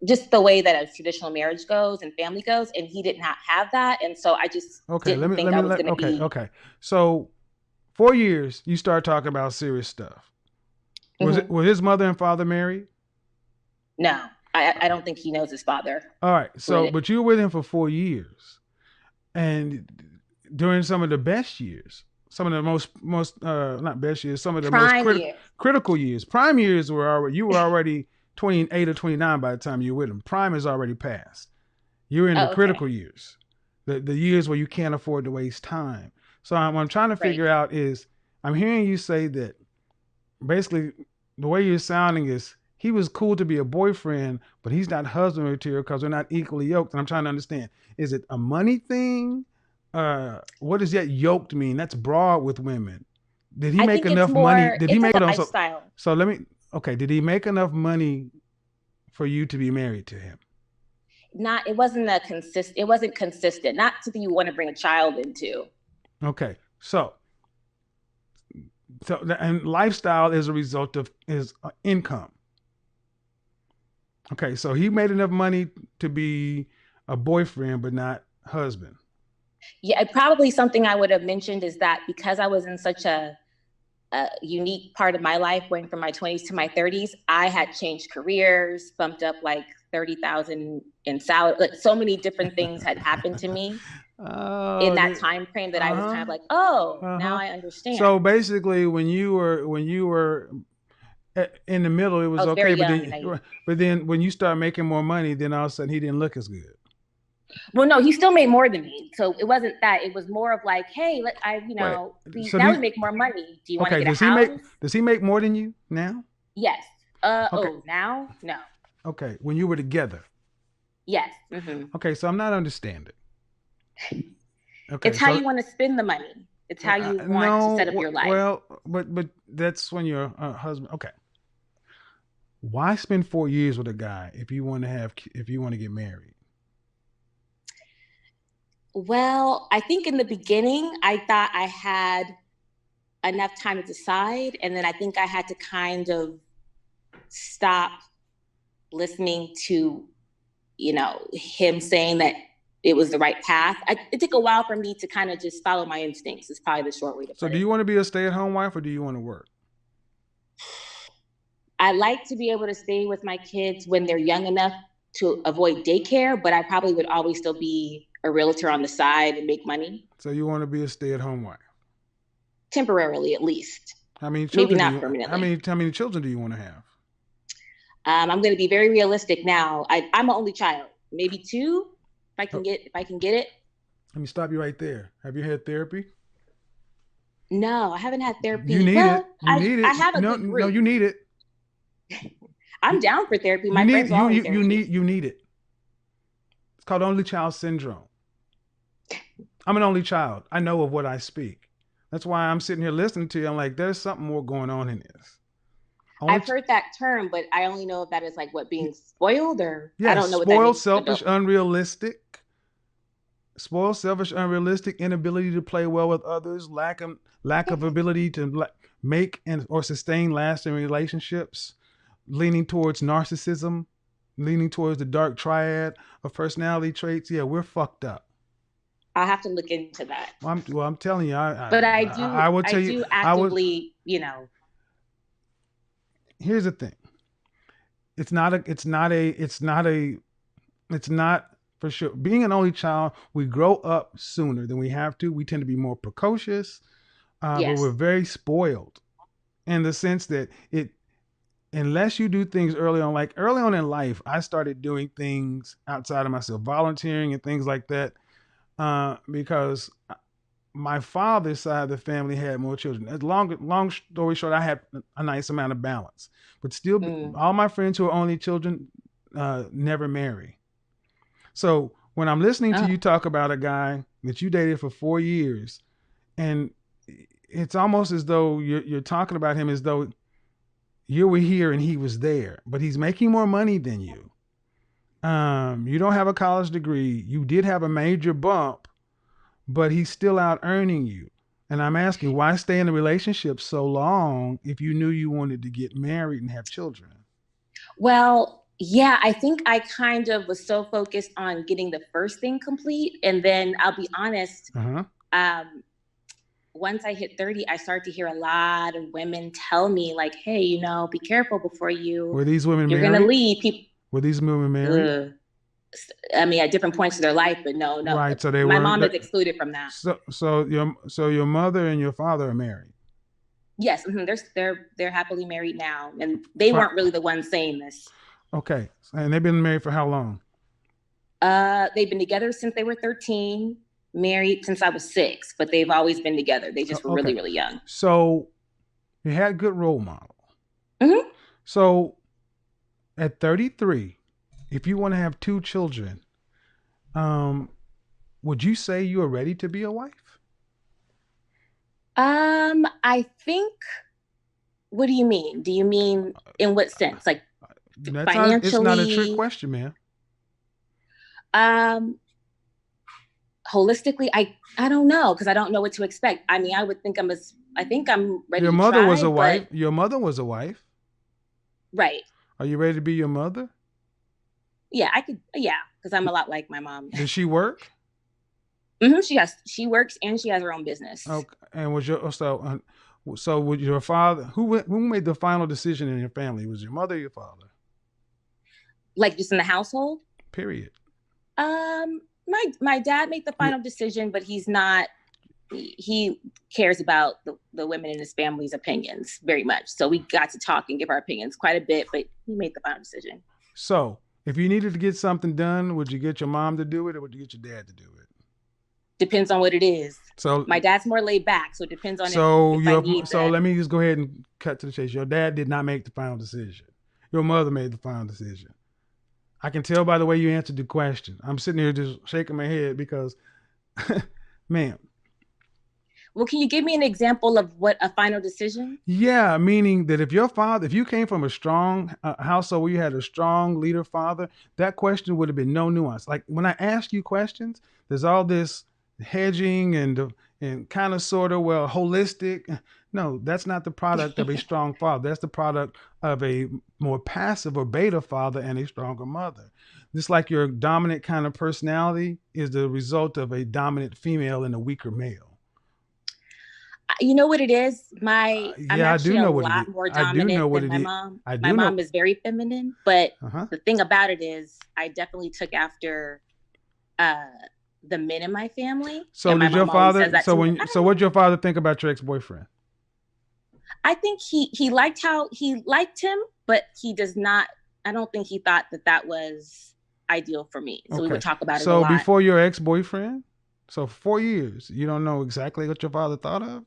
just the way that a traditional marriage goes and family goes. And he did not have that. And so I just didn't think I was going to be. Okay. So 4 years, you start talking about serious stuff. Was his mother and father married? No, I don't think he knows his father. All right. So, but you were with him for 4 years, and during some of the best years, some of the most not best years, some of the most critical years, prime years you were already 28 or 29 by the time you were with him. Prime is already passed. You're in the critical years, the years where you can't afford to waste time. So what I'm trying to figure out is, I'm hearing you say that basically the way you're sounding is he was cool to be a boyfriend, but he's not husband material because they're not equally yoked. And I'm trying to understand, is it a money thing? What does that yoked mean? That's broad with women. Did he make enough money? Did he make enough? So did he make enough money for you to be married to him? It wasn't consistent. Not something you want to bring a child into. Okay. So and lifestyle is a result of his income. Okay, so he made enough money to be a boyfriend, but not husband. Yeah, probably something I would have mentioned is that because I was in such a a unique part of my life, going from my 20s to my 30s. I had changed careers, bumped up like 30,000 in salary. Like so many different things had happened to me in that time frame that I was kind of like, now I understand. So basically, when you were in the middle, it was okay, but then when you start making more money, then all of a sudden he didn't look as good. Well, no, he still made more than me. So it wasn't that. It was more of like, hey, now we make more money. Do you want to get a house? Does he make more than you now? Yes. Now? No. Okay. When you were together? Yes. Mm-hmm. Okay, so I'm not understanding. Okay. It's how you want to spend the money. It's how you want to set up your life. Well, but that's when you're a husband. Okay. Why spend 4 years with a guy if you want to get married? Well, I think in the beginning, I thought I had enough time to decide. And then I think I had to kind of stop listening to, him saying that it was the right path. It took a while for me to kind of just follow my instincts. It's probably the short way to put it. So do you want to be a stay-at-home wife or do you want to work? I like to be able to stay with my kids when they're young enough to avoid daycare, but I probably would always still be a realtor on the side and make money. So you want to be a stay-at-home wife? Temporarily, at least. How many children? Maybe not permanently. How many children do you want to have? I'm going to be very realistic now. I'm an only child. Maybe 2, if I can get it. Let me stop you right there. Have you had therapy? No, I haven't had therapy. You need it. I have a good group. No, you need it. I'm down for therapy. My friends are in therapy. You need it. It's called only child syndrome. I'm an only child. I know of what I speak. That's why I'm sitting here listening to you. I'm like, there's something more going on in this. I've heard that term, but I only know if that is like what, being spoiled or yes, I don't know what that means. Spoiled, selfish, unrealistic. Spoiled, selfish, unrealistic, inability to play well with others, lack of ability to make or sustain lasting relationships, leaning towards narcissism, leaning towards the dark triad of personality traits. Yeah, we're fucked up. I'll have to look into that. I'm telling you. I will tell you actively, Here's the thing. It's not for sure. Being an only child, we grow up sooner than we have to. We tend to be more precocious, but we're very spoiled in the sense that unless you do things early on, like early on in life, I started doing things outside of myself, volunteering and things like that, because my father's side of the family had more children. Long story short, I had a nice amount of balance, but still, all my friends who are only children never marry. So when I'm listening to you talk about a guy that you dated for 4 years, and it's almost as though you're talking about him as though you were here and he was there, but he's making more money than you. You don't have a college degree. You did have a major bump, but he's still out earning you. And I'm asking, why stay in a relationship so long if you knew you wanted to get married and have children? Well, yeah, I think I kind of was so focused on getting the first thing complete. And then I'll be honest, once I hit 30, I started to hear a lot of women tell me like, hey, be careful before Were these women you're married? Going to leave. Were these women married? I mean, at different points of their life, but no. Right. So my mom is excluded from that. So your mother and your father are married. Yes, they're happily married now, and they weren't really the ones saying this. Okay, and they've been married for how long? They've been together since they were 13. Married since I was 6, but they've always been together. They just were really, really young. So you had a good role model. Mm-hmm. So at 33, if you want to have 2 children, would you say you are ready to be a wife? I think, what do you mean? Do you mean in what sense? Like financially? It's not a trick question, man. Holistically, I don't know, because I don't know what to expect. I mean, I would think I'm ready. Your mother was a wife. Your mother was a wife. Right. Are you ready to be your mother? Yeah, I could. Yeah, because I'm a lot like my mom. Does she work? Mm-hmm. She works and she has her own business. Okay. And So would your father, who made the final decision in your family? Was your mother or your father? Like just in the household? Period. My dad made the final decision, but he cares about the women in his family's opinions very much. So we got to talk and give our opinions quite a bit, but he made the final decision. So if you needed to get something done, would you get your mom to do it or would you get your dad to do it? Depends on what it is. So my dad's more laid back, so it depends on let me just go ahead and cut to the chase. Your dad did not make the final decision. Your mother made the final decision. I can tell by the way you answered the question. I'm sitting here just shaking my head because, ma'am. Well, can you give me an example of what a final decision? Yeah, meaning that if you came from a strong household where you had a strong leader father, that question would have been no nuance. Like when I ask you questions, there's all this hedging and kind of sort of holistic. No, that's not the product of a strong father. That's the product of a more passive or beta father and a stronger mother. Just like your dominant kind of personality is the result of a dominant female and a weaker male. You know what it is? I'm actually a lot more dominant than my mom. My mom is very feminine, but the thing about it is I definitely took after the men in my family. So did your father? So what did your father think about your ex-boyfriend? I think he liked him, but he does not. I don't think he thought that was ideal for me. So we would talk about it a lot. So before your ex-boyfriend, so 4 years, you don't know exactly what your father thought of?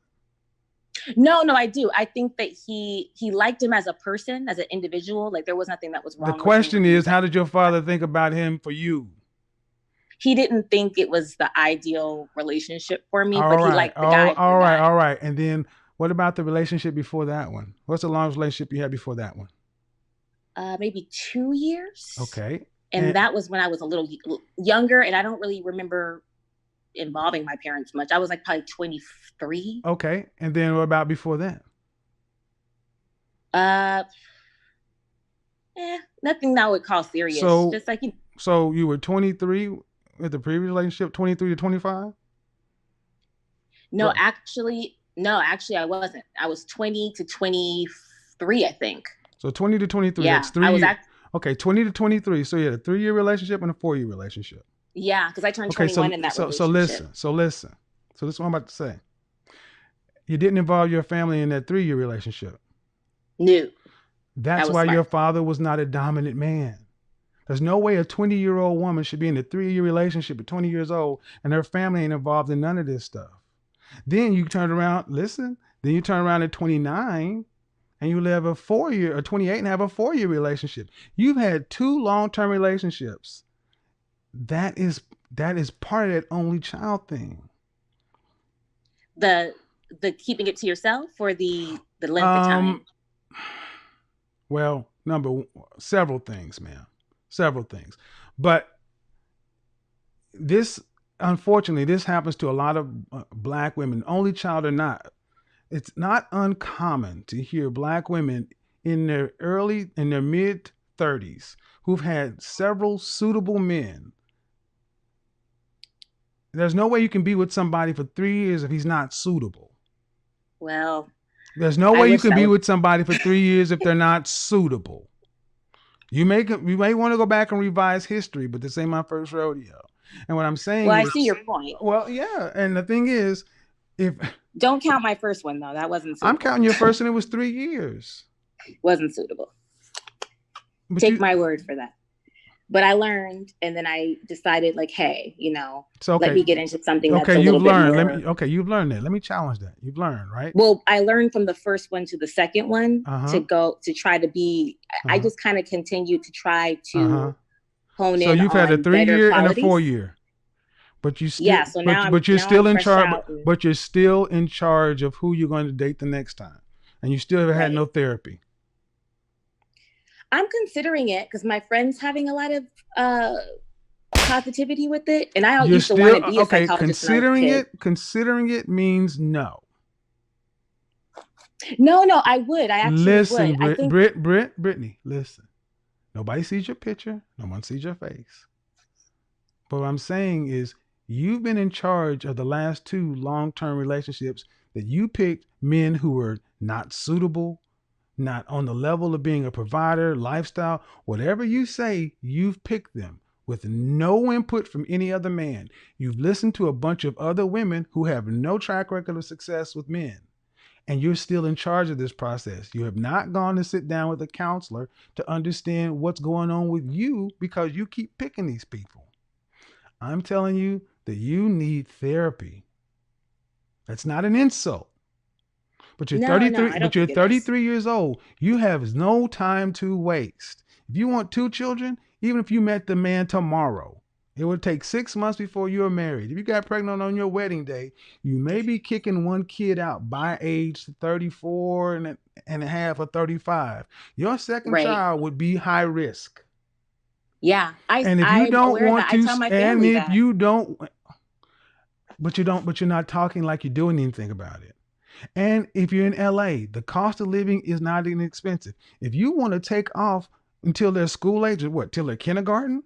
No, I do. I think that he liked him as a person, as an individual. Like there was nothing that was wrong. The question is, how did your father think about him for you? He didn't think it was the ideal relationship for me, but he liked the guy. All right. And then what about the relationship before that one? What's the longest relationship you had before that one? Maybe 2 years. Okay. And that was when I was a little younger, and I don't really remember involving my parents much. I was like probably 23. Okay. And then what about before that? Nothing that I would call serious. So, just like So you were 23 at the previous relationship, 23 to 25? No, actually I wasn't. I was 20 to 23, I think. So 20 to 23, yeah, that's 3 years. Okay, 20 to 23. So you had a 3-year relationship and a 4-year relationship. Yeah, because I turned 21 in that relationship. So listen. So this is what I'm about to say. You didn't involve your family in that 3-year relationship. No. That's why your father was not a dominant man. There's no way a 20-year-old woman should be in a 3-year relationship at 20 years old and her family ain't involved in none of this stuff. Then you turn around at 29 and you live a 4-year or 28 and have a 4-year relationship. You've had 2 long-term relationships. That is part of that only child thing. The keeping it to yourself or the length of time? Well, several things, ma'am. Several things. But unfortunately, this happens to a lot of Black women, only child or not. It's not uncommon to hear Black women in their mid 30s who've had several suitable men. There's no way you can be with somebody for 3 years if he's not suitable. Well, there's no way you can be with somebody for 3 years if they're not suitable. You may want to go back and revise history, but this ain't my first rodeo. And what I'm saying I see your point. Well, yeah. And the thing is, don't count my first one though. That wasn't suitable. I'm counting your first and it was 3 years. Wasn't suitable. But Take my word for that. But I learned, and then I decided, like, hey, let me get into something that's a little bit more. You've learned that. Let me challenge that. You've learned, right? Well, I learned from the first one to the second one to try to be. I just kind of continued to try to hone in. So you've had a 3-year and a 4-year, but you still, So now you're still in charge. But you're still in charge of who you're going to date the next time, and you still have had no therapy. I'm considering it because my friend's having a lot of positivity with it, and I used to want to be a psychologist. Considering it means no. No, I would. I actually would. Britney, listen. Nobody sees your picture. No one sees your face. But what I'm saying is, you've been in charge of the last 2 long-term relationships that you picked men who were not suitable, not on the level of being a provider, lifestyle, whatever you say, you've picked them with no input from any other man. You've listened to a bunch of other women who have no track record of success with men. And you're still in charge of this process. You have not gone to sit down with a counselor to understand what's going on with you because you keep picking these people. I'm telling you that you need therapy. That's not an insult. But you're 33. But you're 33 years old. You have no time to waste. If you want 2 children, even if you met the man tomorrow, it would take 6 months before you are married. If you got pregnant on your wedding day, you may be kicking one kid out by age 34 and a half or 35. Your second child would be high risk. Yeah, and if you don't want to, and if you don't, but you're not talking like you're doing anything about it. And if you're in LA, the cost of living is not inexpensive. If you want to take off until they're school age, or what? Till they're kindergarten?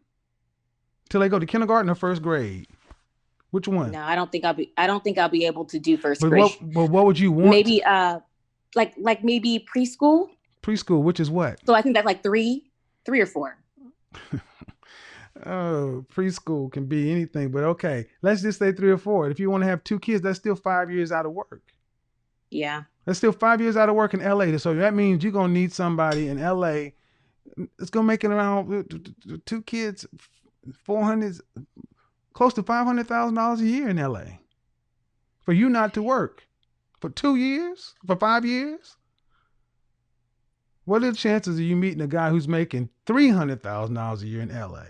Till they go to kindergarten or first grade? Which one? No, I don't think I'll be able to do first grade. What would you want? Maybe like maybe preschool. Preschool, which is what? So I think that's like 3 or 4. Oh, preschool can be anything, but okay. Let's just say 3 or 4. If you want to have 2 kids, that's still 5 years out of work. Yeah. That's still 5 years out of work in LA. So that means you're going to need somebody in LA. It's going to make it around 2 kids, 400, close to $500,000 a year in LA for you not to work for 2 years, for 5 years. What are the chances of you meeting a guy who's making $300,000 a year in LA?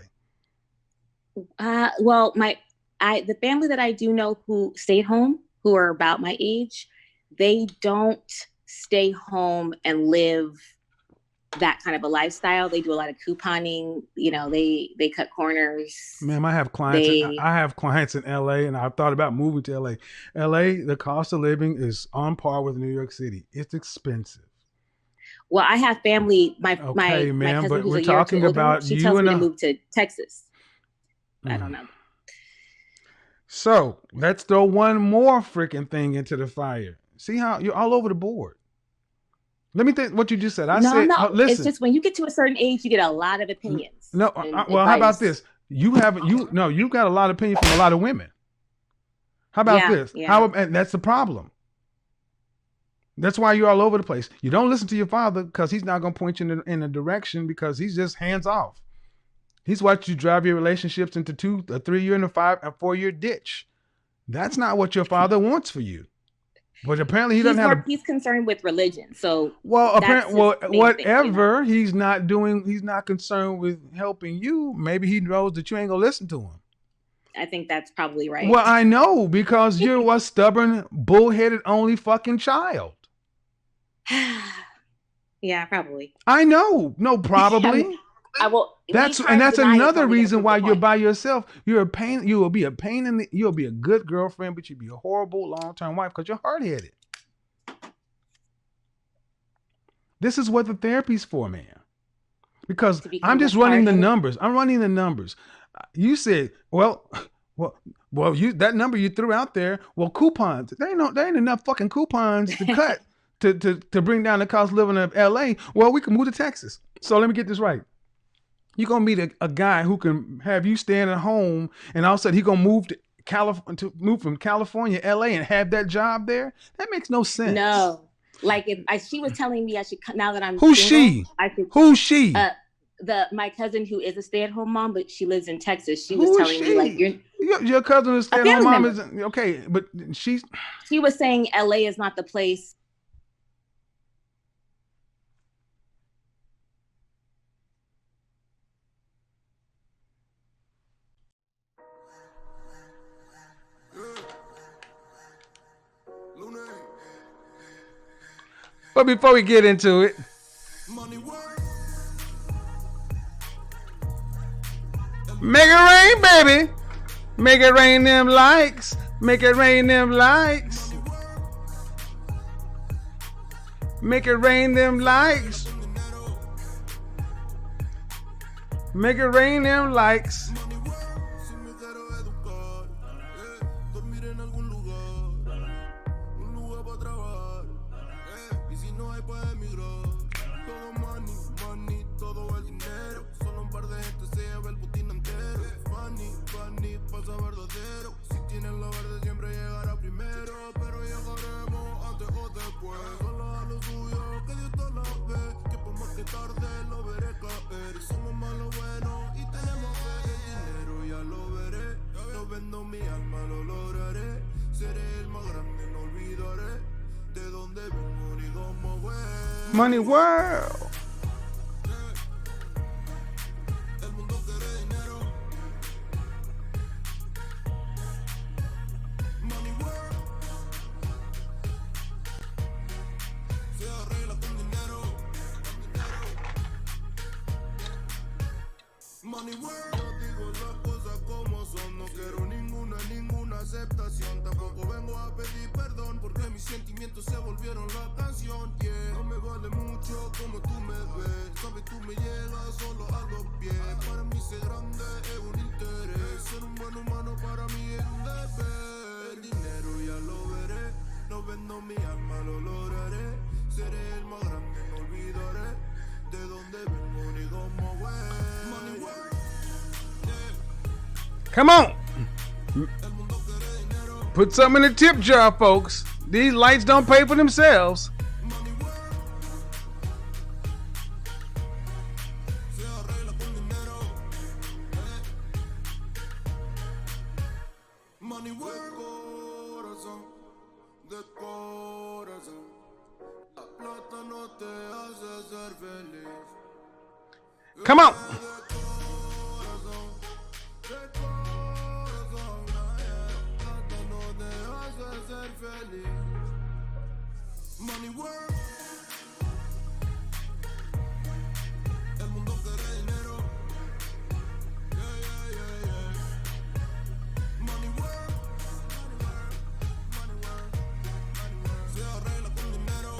Well, the family that I do know who stayed home, who are about my age, they don't stay home and live that kind of a lifestyle. They do a lot of couponing. You know, they cut corners. Ma'am, I have clients in LA, and I've thought about moving to LA. LA, the cost of living is on par with New York City. It's expensive. Well, I have family. My cousin but who's we're a year talking older, about she you tells and me to move to Texas. I don't know. So let's throw one more freaking thing into the fire. See how you're all over the board. Let me think what you just said. Listen. It's just when you get to a certain age, you get a lot of opinions. Well, how about this? You've got a lot of opinion from a lot of women. How about this? Yeah. And that's the problem. That's why you're all over the place. You don't listen to your father because he's not going to point you in a direction because he's just hands off. He's watched you drive your relationships into 2, a 3-year, and a 4-year ditch. That's not what your father wants for you. But apparently he doesn't have. He's concerned with religion. So whatever he's not doing, he's not concerned with helping you. Maybe he knows that you ain't gonna listen to him. I think that's probably right. Well, I know because you're a stubborn, bullheaded, only fucking child. Yeah, probably. I know. No, probably. I will. That's another reason why you're by yourself. You're a pain. You will be a pain you'll be a good girlfriend, but you'll be a horrible long-term wife because you're hard-headed. This is what the therapy's for, man. Because I'm just running the numbers. I'm running the numbers. You said, well, that number you threw out there. Well, coupons. There ain't enough fucking coupons to cut to bring down the cost of living in LA. Well, we can move to Texas. So let me get this right. You're going to meet a guy who can have you staying at home and all of a sudden he's going to move from California, LA and have that job there? That makes no sense. No. Like she was telling me I should, now that I'm Who's single, she? Who's she? My cousin who is a stay-at-home mom, but she lives in Texas. She was telling me like your cousin is stay-at-home mom is okay, but she was saying LA is not the place. But before we get into it, make it rain, baby. Make it rain them likes. Make it rain them likes. Make it rain them likes. Make it rain them likes. puede emigrar. Todo money, money, todo el dinero. Solo un par de gente se lleva el botín entero. Funny, funny, pasa verdadero. Si tienes lo verde siempre llegará primero. Pero llegaremos antes o después. Solo a lo suyo, que Dios te lo ve. Que por más que tarde lo veré caer. Y somos malos buenos y tenemos fe. El dinero ya lo veré. No vendo mi alma, lo lograré. Seré el más grande, no olvidaré. De dónde vengo ni cómo voy. Money World. El mundo quiere dinero. Money world. Se arregla con dinero. Money world. Yo digo las cosas como son. No quiero ninguna aceptación. Tampoco vengo a pedir perdón porque mis sentimientos se volvieron la canción. Yeah. No me vale mucho como tú me ves. Sabes, tú me llegas solo a los pies. Para mí ser grande es un interés. Ser un buen humano para mí es un deber. El dinero ya lo veré. No vendo mi alma, lo lograré. Seré el más grande, no olvidaré. De dónde vengo ni cómo voy. Money world. Come on. Put some in the tip jar, folks. These lights don't pay for themselves. Money work, corazón, de corazón. La plata no te hace ser feliz. Come on. Money work. El mundo quiere dinero. Yeah, yeah, yeah, yeah. Money work. Money work. Money work. Se arregla con dinero.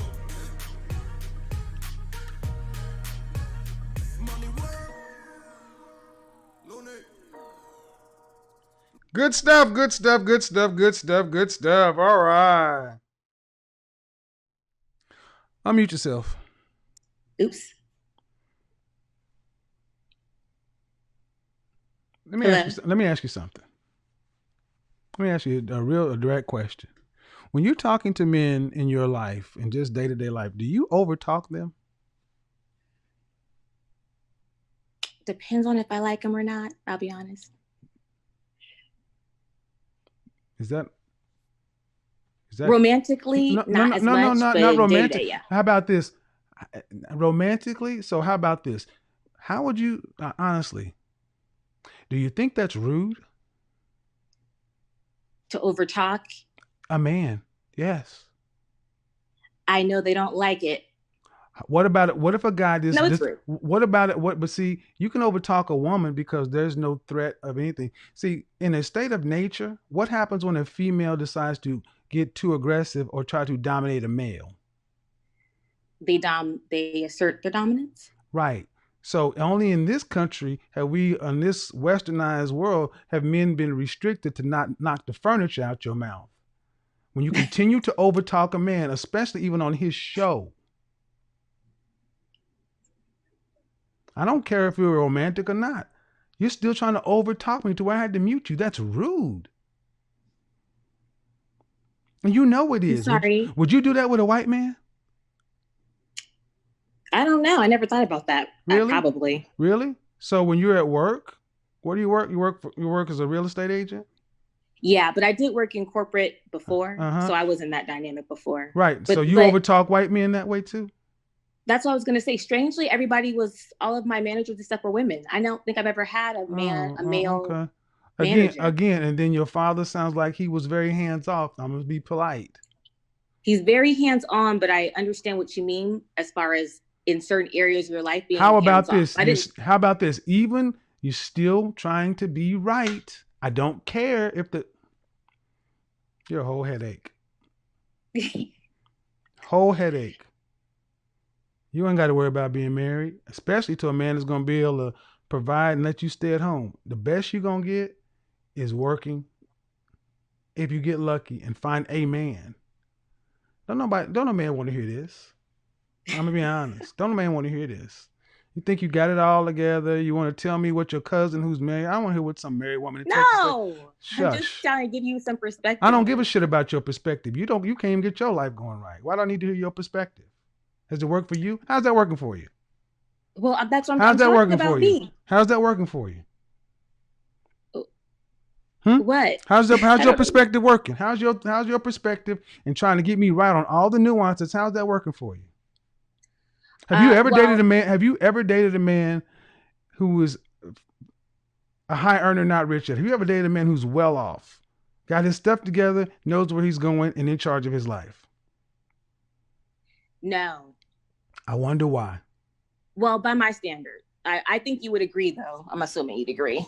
Money work. Lunes. Good stuff, good stuff, good stuff, good stuff, good stuff. All right. Unmute yourself. Oops. Let me ask you something. Let me ask you a direct question. When you're talking to men in your life and just day-to-day life, do you overtalk them? Depends on if I like them or not, I'll be honest. Is that romantically? Not romantic. Yeah. How about this? Romantically? So how about this? How would you, honestly, do you think that's rude? To overtalk? A man, yes. I know they don't like it. What about it? What if a guy No, it's rude. What about it? But see, you can overtalk a woman because there's no threat of anything. See, in a state of nature, what happens when a female decides to get too aggressive or try to dominate a male? They assert their dominance. Right. So only in this country have we, in this westernized world, have men been restricted to not knock the furniture out your mouth. When you continue to overtalk a man, especially even on his show, I don't care if you're romantic or not. You're still trying to overtalk me to where I had to mute you. That's rude. And you know it is. I'm sorry. Would you do that with a white man? I don't know. I never thought about that. Really? Probably. Really? So when you're at work, where do you work? You work as a real estate agent? Yeah, but I did work in corporate before, so I was in that dynamic before. Right. So you overtalk white men that way too? That's what I was going to say. Strangely, all of my managers and stuff were women. I don't think I've ever had a male manager. Again, and then your father sounds like he was very hands-off. I'm going to be polite. He's very hands-on, but I understand what you mean as far as in certain areas of your life being How about hands-off. this? How about this? Even you're still trying to be right. I don't care if you're a whole headache. Whole headache. You ain't got to worry about being married, especially to a man that's going to be able to provide and let you stay at home. The best you're going to get is working, if you get lucky, and find a man. Don't no man want to hear this. I'm gonna be honest. Don't nobody want to hear this. You think you got it all together? You want to tell me what your cousin who's married? I want to hear what some married woman in Texas say. No, Shush. I'm just trying to give you some perspective. I don't give a shit about your perspective. You can't even get your life going right. Why do I need to hear your perspective? Has it worked for you? How's that working for you? Well, that's what How's I'm that talking working about for you? me. How's that working for you? What? How's your perspective working? How's your perspective in trying to get me right on all the nuances? How's that working for you? Have you ever dated a man? Have you ever dated a man who was a high earner, not rich yet? Have you ever dated a man who's well off, got his stuff together, knows where he's going, and in charge of his life? No. I wonder why. Well, by my standard, I think you would agree, though. I'm assuming you'd agree.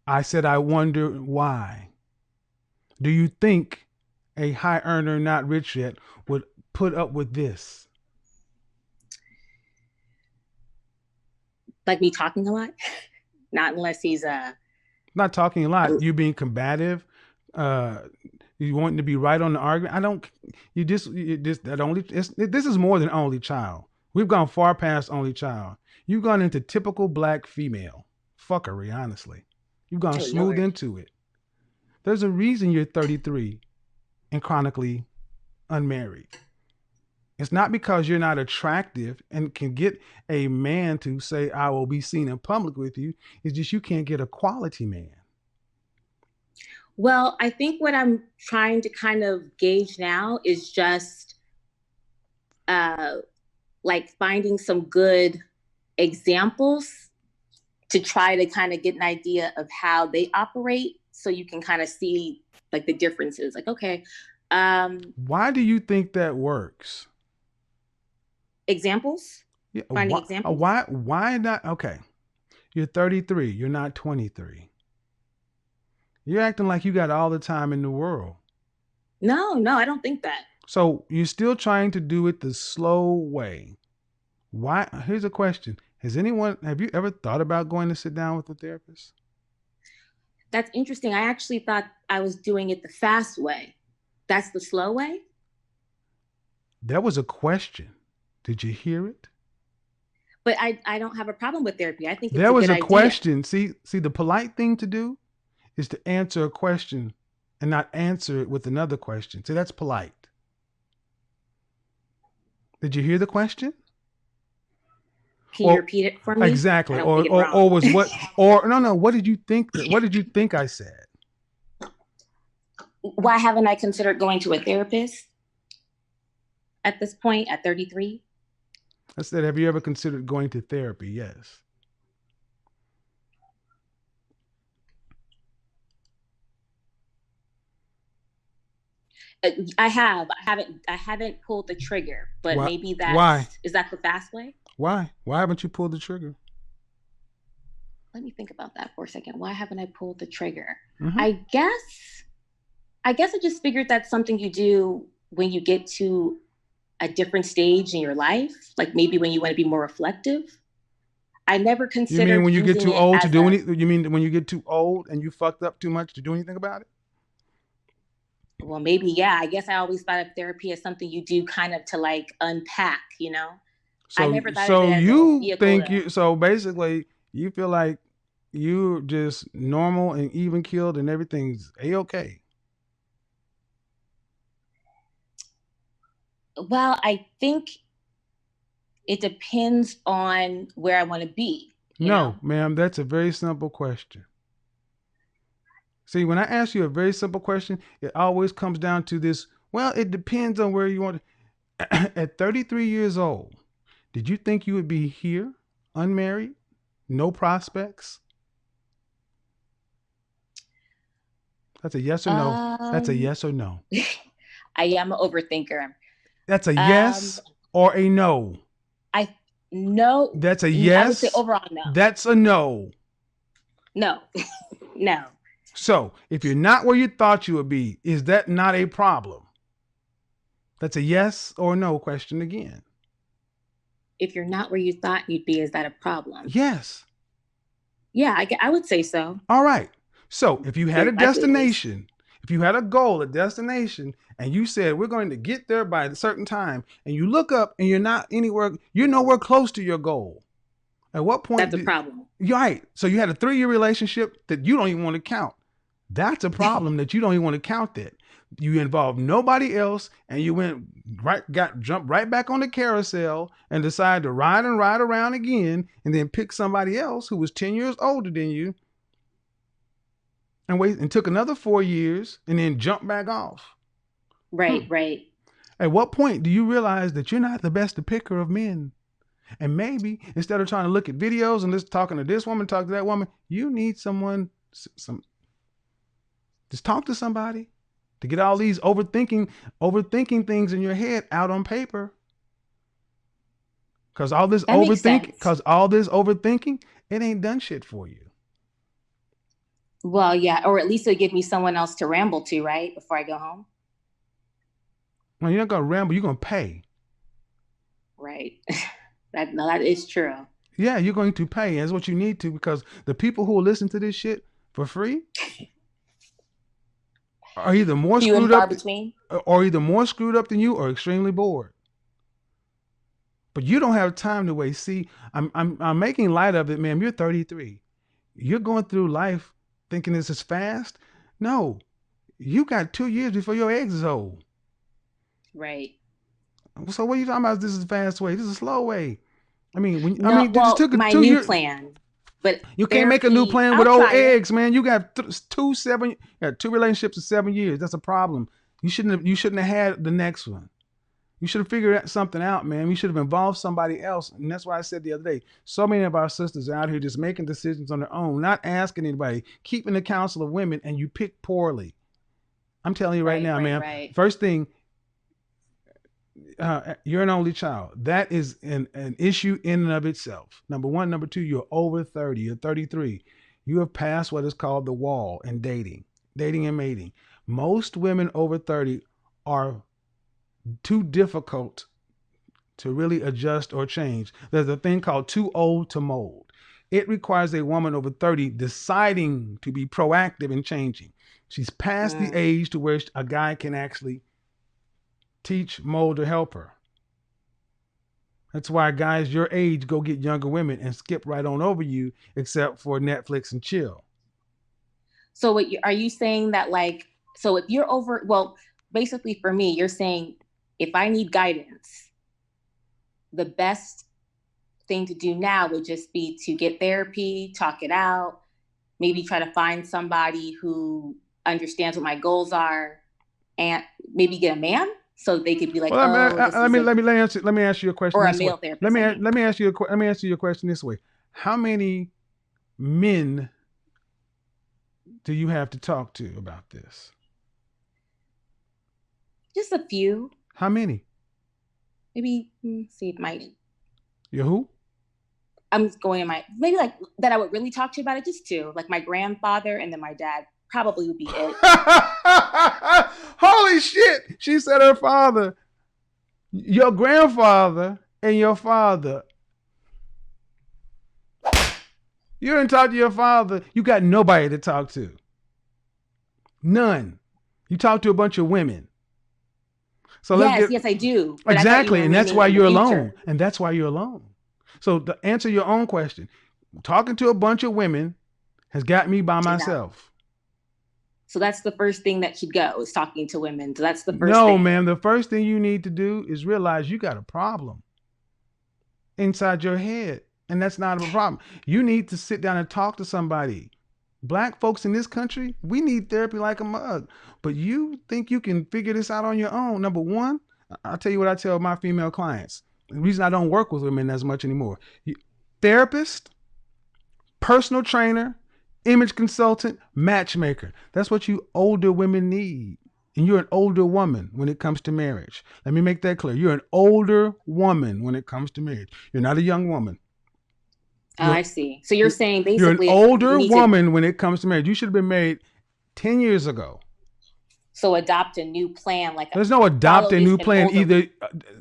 I said, I wonder why. Do you think a high earner, not rich yet, would put up with this? Like me talking a lot? Not unless he's not talking a lot. You being combative, you wanting to be right on the argument. This is more than only child. We've gone far past only child. You've gone into typical black female fuckery, honestly. You've gone smooth into it. There's a reason you're 33 and chronically unmarried. It's not because you're not attractive and can get a man to say, I will be seen in public with you. It's just you can't get a quality man. Well, I think what I'm trying to kind of gauge now is just like finding some good examples to try to kind of get an idea of how they operate, so you can kind of see like the differences. Like, okay. Why do you think that works? Examples? Yeah, Finding examples? Why not? Okay. You're 33. You're not 23. You're acting like you got all the time in the world. No, I don't think that. So you're still trying to do it the slow way. Why? Here's a question. Have you ever thought about going to sit down with a therapist? That's interesting. I actually thought I was doing it the fast way. That's the slow way? That was a question. Did you hear it? But I don't have a problem with therapy. I think it's there a was good a idea. Question. See, the polite thing to do is to answer a question and not answer it with another question. See, that's polite. Did you hear the question? Can you repeat it for me? Exactly. Or was what? Or no. What did you think? What did you think I said? Why haven't I considered going to a therapist at this point at 33? I said, have you ever considered going to therapy? Yes. I haven't pulled the trigger, but maybe is that the fast way? Why haven't you pulled the trigger? Let me think about that for a second. Why haven't I pulled the trigger? Mm-hmm. I guess I just figured that's something you do when you get to a different stage in your life, like maybe when you want to be more reflective. I never considered. You mean when you get too old to do anything? You mean when you get too old and you fucked up too much to do anything about it? Well, maybe, yeah. I guess I always thought of therapy as something you do kind of to like unpack, you know? So, I never thought of it as a vehicle so basically you feel like you're just normal and even keeled and everything's A-okay. Well, I think it depends on where I want to be. No, ma'am, that's a very simple question. See, when I ask you a very simple question, it always comes down to this. Well, it depends on where you want to. At 33 years old, did you think you would be here, unmarried, no prospects? That's a yes or no. That's a yes or no. I am an overthinker. That's a yes or a no. No. That's a yes. I would say overall no. That's a no. No. No. So if you're not where you thought you would be, is that not a problem? That's a yes or no question again. If you're not where you thought you'd be, is that a problem? Yes. Yeah, I would say so. All right. So if you had a destination, If you had a goal, a destination, and you said we're going to get there by a certain time, and you look up and you're nowhere close to your goal. At what point? That's a problem. You're right. So you had a 3-year relationship that you don't even want to count. That's a problem that you don't even want to count that. You involved nobody else, and you jumped right back on the carousel and decided to ride around again, and then pick somebody else who was 10 years older than you, and took another 4 years, and then jumped back off. Right, right. At what point do you realize that you're not the best picker of men? And maybe instead of trying to look at videos and just talking to this woman, talk to that woman, you need someone, just talk to somebody to get all these overthinking things in your head out on paper. Because all this overthinking, it ain't done shit for you. Well, yeah, or at least it'll give me someone else to ramble to, right, before I go home. Well, you're not gonna ramble. You're gonna pay. Right. That is true. Yeah, you're going to pay. That's what you need to, because the people who will listen to this shit for free are either more screwed up than you, or extremely bored. But you don't have time to waste. See, I'm making light of it, man. You're 33. You're going through life thinking this is fast. No, you got 2 years before your eggs is old. Right. So what are you talking about? This is a fast way. This is a slow way. Just took my new plan. But you can't make a new plan with old eggs, man. You got two relationships in 7 years. That's a problem. You shouldn't have had the next one. You should have figured something out, man. You should have involved somebody else. And that's why I said the other day, so many of our sisters are out here just making decisions on their own, not asking anybody, keeping the counsel of women, and you pick poorly. I'm telling you right now, man. Right. First thing, you're an only child. That is an issue in and of itself. Number one. Number two, you're over 30. You're 33. You have passed what is called the wall in dating and mating. Most women over 30 are too difficult to really adjust or change. There's a thing called too old to mold. It requires a woman over 30 deciding to be proactive in changing. She's past the age to where a guy can actually teach, mold, or help her. That's why guys your age go get younger women and skip right on over you, except for Netflix and chill. So are you saying that, like, so if you're over, well, basically for me, you're saying if I need guidance, the best thing to do now would just be to get therapy, talk it out, maybe try to find somebody who understands what my goals are, and maybe get a man so they could be like, let me ask you a question. Or a male therapist. Let me ask you a question this way. How many men do you have to talk to about this? Just a few. How many? Maybe see my. Your who? I'm going in maybe like that I would really talk to about it. Just two, like my grandfather and then my dad. Probably would be it. Holy shit! She said her father, your grandfather, and your father. You didn't talk to your father. You got nobody to talk to. None. You talk to a bunch of women. So yes, I do. Exactly, and that's why you're alone. And that's why you're alone. So to answer your own question, talking to a bunch of women has got me by myself. So that's the first thing that should go, is talking to women. So that's the first thing. No, ma'am. The first thing you need to do is realize you got a problem inside your head. And that's not a problem. You need to sit down and talk to somebody. Black folks in this country, we need therapy like a mug. But you think you can figure this out on your own. Number one, I'll tell you what I tell my female clients. The reason I don't work with women as much anymore. Therapist, personal trainer, image consultant, matchmaker. That's what you older women need. And you're an older woman when it comes to marriage. Let me make that clear. You're an older woman when it comes to marriage. You're not a young woman. I see. So you're saying basically you're an older woman when it comes to marriage. You should have been married 10 years ago. So adopt a new plan. There's no adopt a new plan either.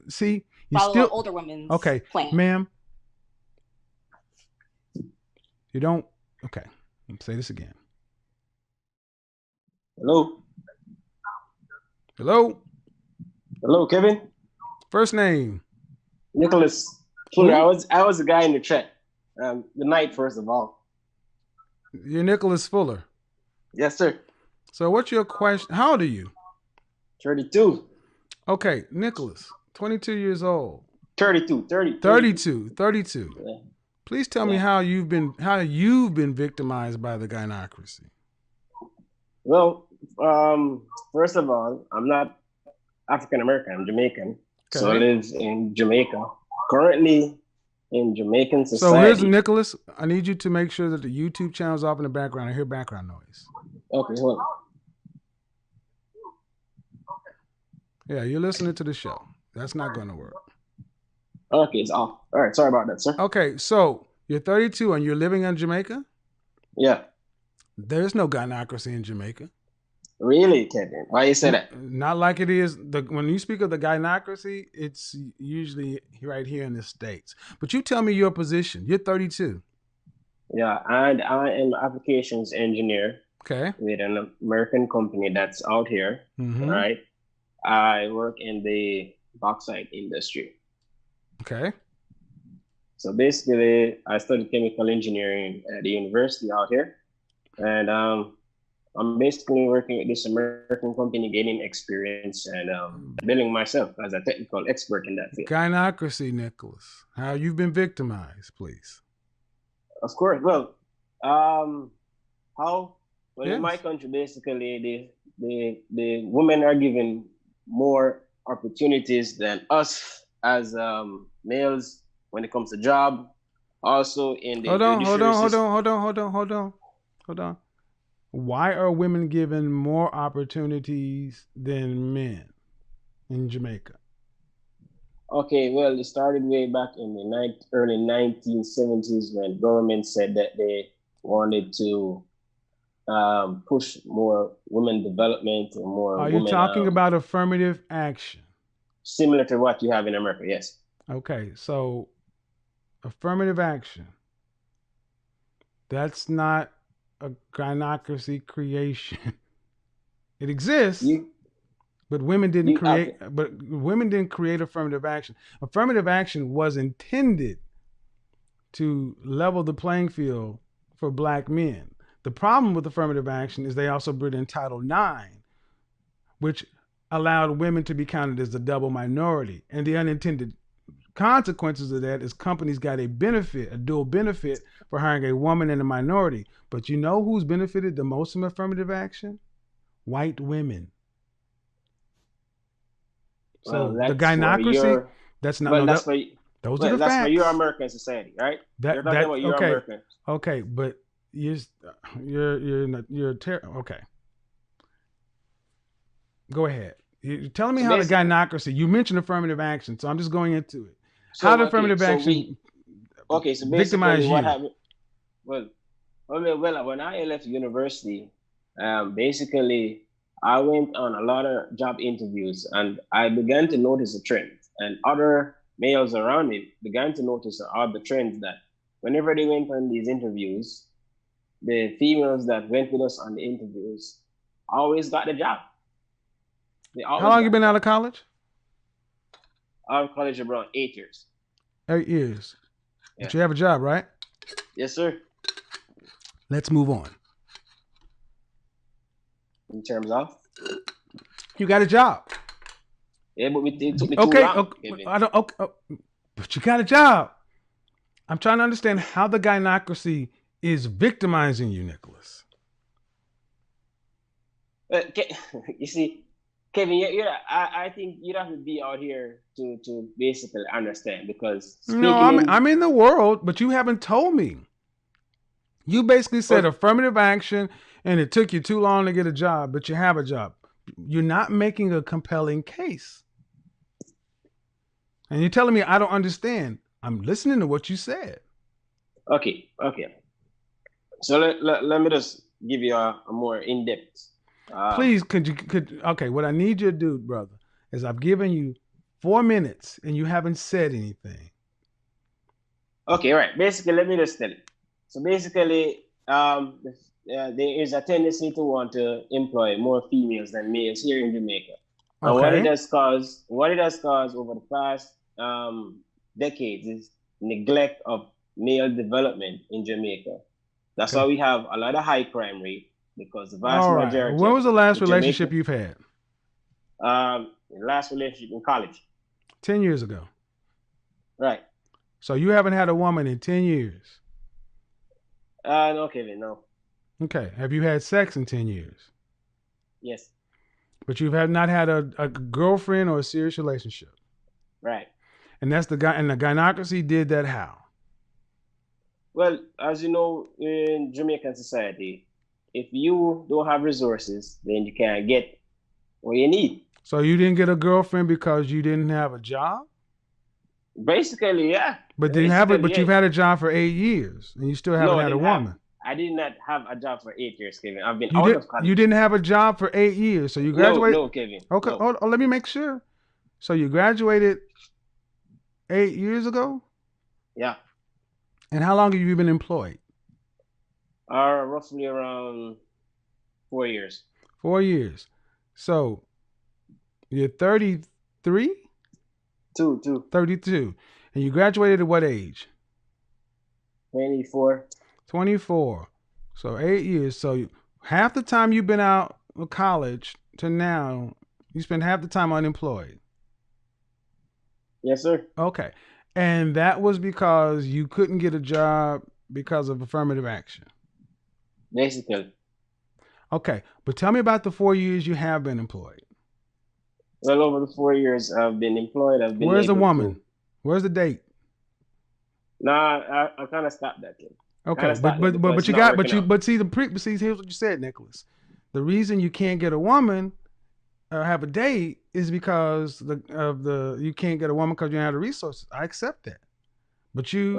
See, you follow an older woman's plan. Ma'am. You don't. Okay. Let me say this again. Hello. Hello. Hello, Kevin. First name. Nicholas Fuller. I was the guy in the chat. Good night, first of all. You're Nicholas Fuller. Yes, sir. So what's your question? How old are you? 32. Okay, Nicholas, 22 years old. 32. 32. Yeah. Please tell me how you've been victimized by the gynocracy. Well, first of all, I'm not African American. I'm Jamaican. Okay. So I live in Jamaica. Currently in Jamaican society. So here's Nicholas. I need you to make sure that the YouTube channel is off in the background. I hear background noise. Okay, hold on. Yeah, you're listening to the show. That's not going to work. Okay, it's off. All right, sorry about that, sir. Okay, so you're 32 and you're living in Jamaica? Yeah. There's no gynocracy in Jamaica. Really, Kevin? Why you say that? Not like it is. When you speak of the gynocracy, it's usually right here in the States. But you tell me your position. You're 32. Yeah, and I am an applications engineer. Okay. With an American company that's out here, right? I work in the bauxite industry. Okay. So basically, I studied chemical engineering at the university out here. And I'm basically working with this American company, gaining experience and building myself as a technical expert in that field. Gynocracy, Nicholas. How you've been victimized, please. Of course. Well, in my country, basically, the women are given more opportunities than us as males when it comes to job. Also in the Hold on. Why are women given more opportunities than men in Jamaica? Okay, well, it started way back in the early 1970s when government said that they wanted to push more women development and more. Are you talking about affirmative action? Similar to what you have in America, yes. Okay, so affirmative action. That's not a gynocracy creation. It exists, but women didn't create. But women didn't create affirmative action. Affirmative action was intended to level the playing field for Black men. The problem with affirmative action is they also brought in Title IX, which allowed women to be counted as the double minority. And the unintended consequences of that is companies got a dual benefit for hiring a woman and a minority. But you know who's benefited the most from affirmative action? White women. So the gynocracy, that's not. Well, those are the facts. That's for your American society, right? You're talking about your American. Okay, but you're okay. Go ahead. You're telling me how the gynocracy. You mentioned affirmative action, so I'm just going into it. How did affirmative action victimize you? What happened? Well, when I left university, basically I went on a lot of job interviews, and I began to notice a trend, and other males around me began to notice the trends that whenever they went on these interviews, the females that went with us on the interviews always got the job. How long you been out of college? Out of college around 8 years. 8 years. Yeah. But you have a job, right? Yes, sir. Let's move on. In terms of? You got a job. Yeah, but it took me too long. But you got a job. I'm trying to understand how the gynocracy is victimizing you, Nicholas. You see, Kevin, I think you'd have to be out here to basically understand, because I'm in the world, but you haven't told me. You basically said affirmative action, and it took you too long to get a job, but you have a job. You're not making a compelling case. And you're telling me I don't understand. I'm listening to what you said. Okay. So let me just give you a more in-depth. Please, okay, what I need you to do, brother, is I've given you 4 minutes and you haven't said anything. Okay, right. Basically, let me just tell you. So basically, there is a tendency to want to employ more females than males here in Jamaica. And Okay. what it has caused over the past decades is neglect of male development in Jamaica. That's Okay. why we have a lot of high crime rate, because the vast All right. majority When of was the last the Jamaica relationship you've had? last relationship in college. 10 years ago. Right. So you haven't had a woman in 10 years. No, Kevin, no. Okay. Have you had sex in 10 years? Yes. But you have not had a girlfriend or a serious relationship. Right. And that's the guy. And the gynocracy did that how? Well, as you know, in Jamaican society, if you don't have resources, then you can't get what you need. So you didn't get a girlfriend because you didn't have a job? Basically, yeah. But Basically, you've yeah. had a job for 8 years and you still haven't No, had a woman. I did not have a job for 8 years, Kevin. I've been You out did of college. you didn't have a job for 8 years. So you graduated. No, Kevin. Okay, No. let me make sure. So you graduated 8 years ago? Yeah. And how long have you been employed? Roughly around 4 years. 4 years. So you're 33? 32. And you graduated at what age? 24. 24. So 8 years. So half the time you've been out of college to now, you spend half the time unemployed. Yes, sir. Okay. And that was because you couldn't get a job because of affirmative action. Basically. Okay. But tell me about the 4 years you have been employed. Well, over the 4 years I've been employed, I've been Where's the able woman? to... Where's the date? Nah, I kind of stopped that, kid. Okay, but see here's what you said, Nicholas. The reason you can't get a woman or have a date is because you can't get a woman because you don't have the resources. I accept that, but you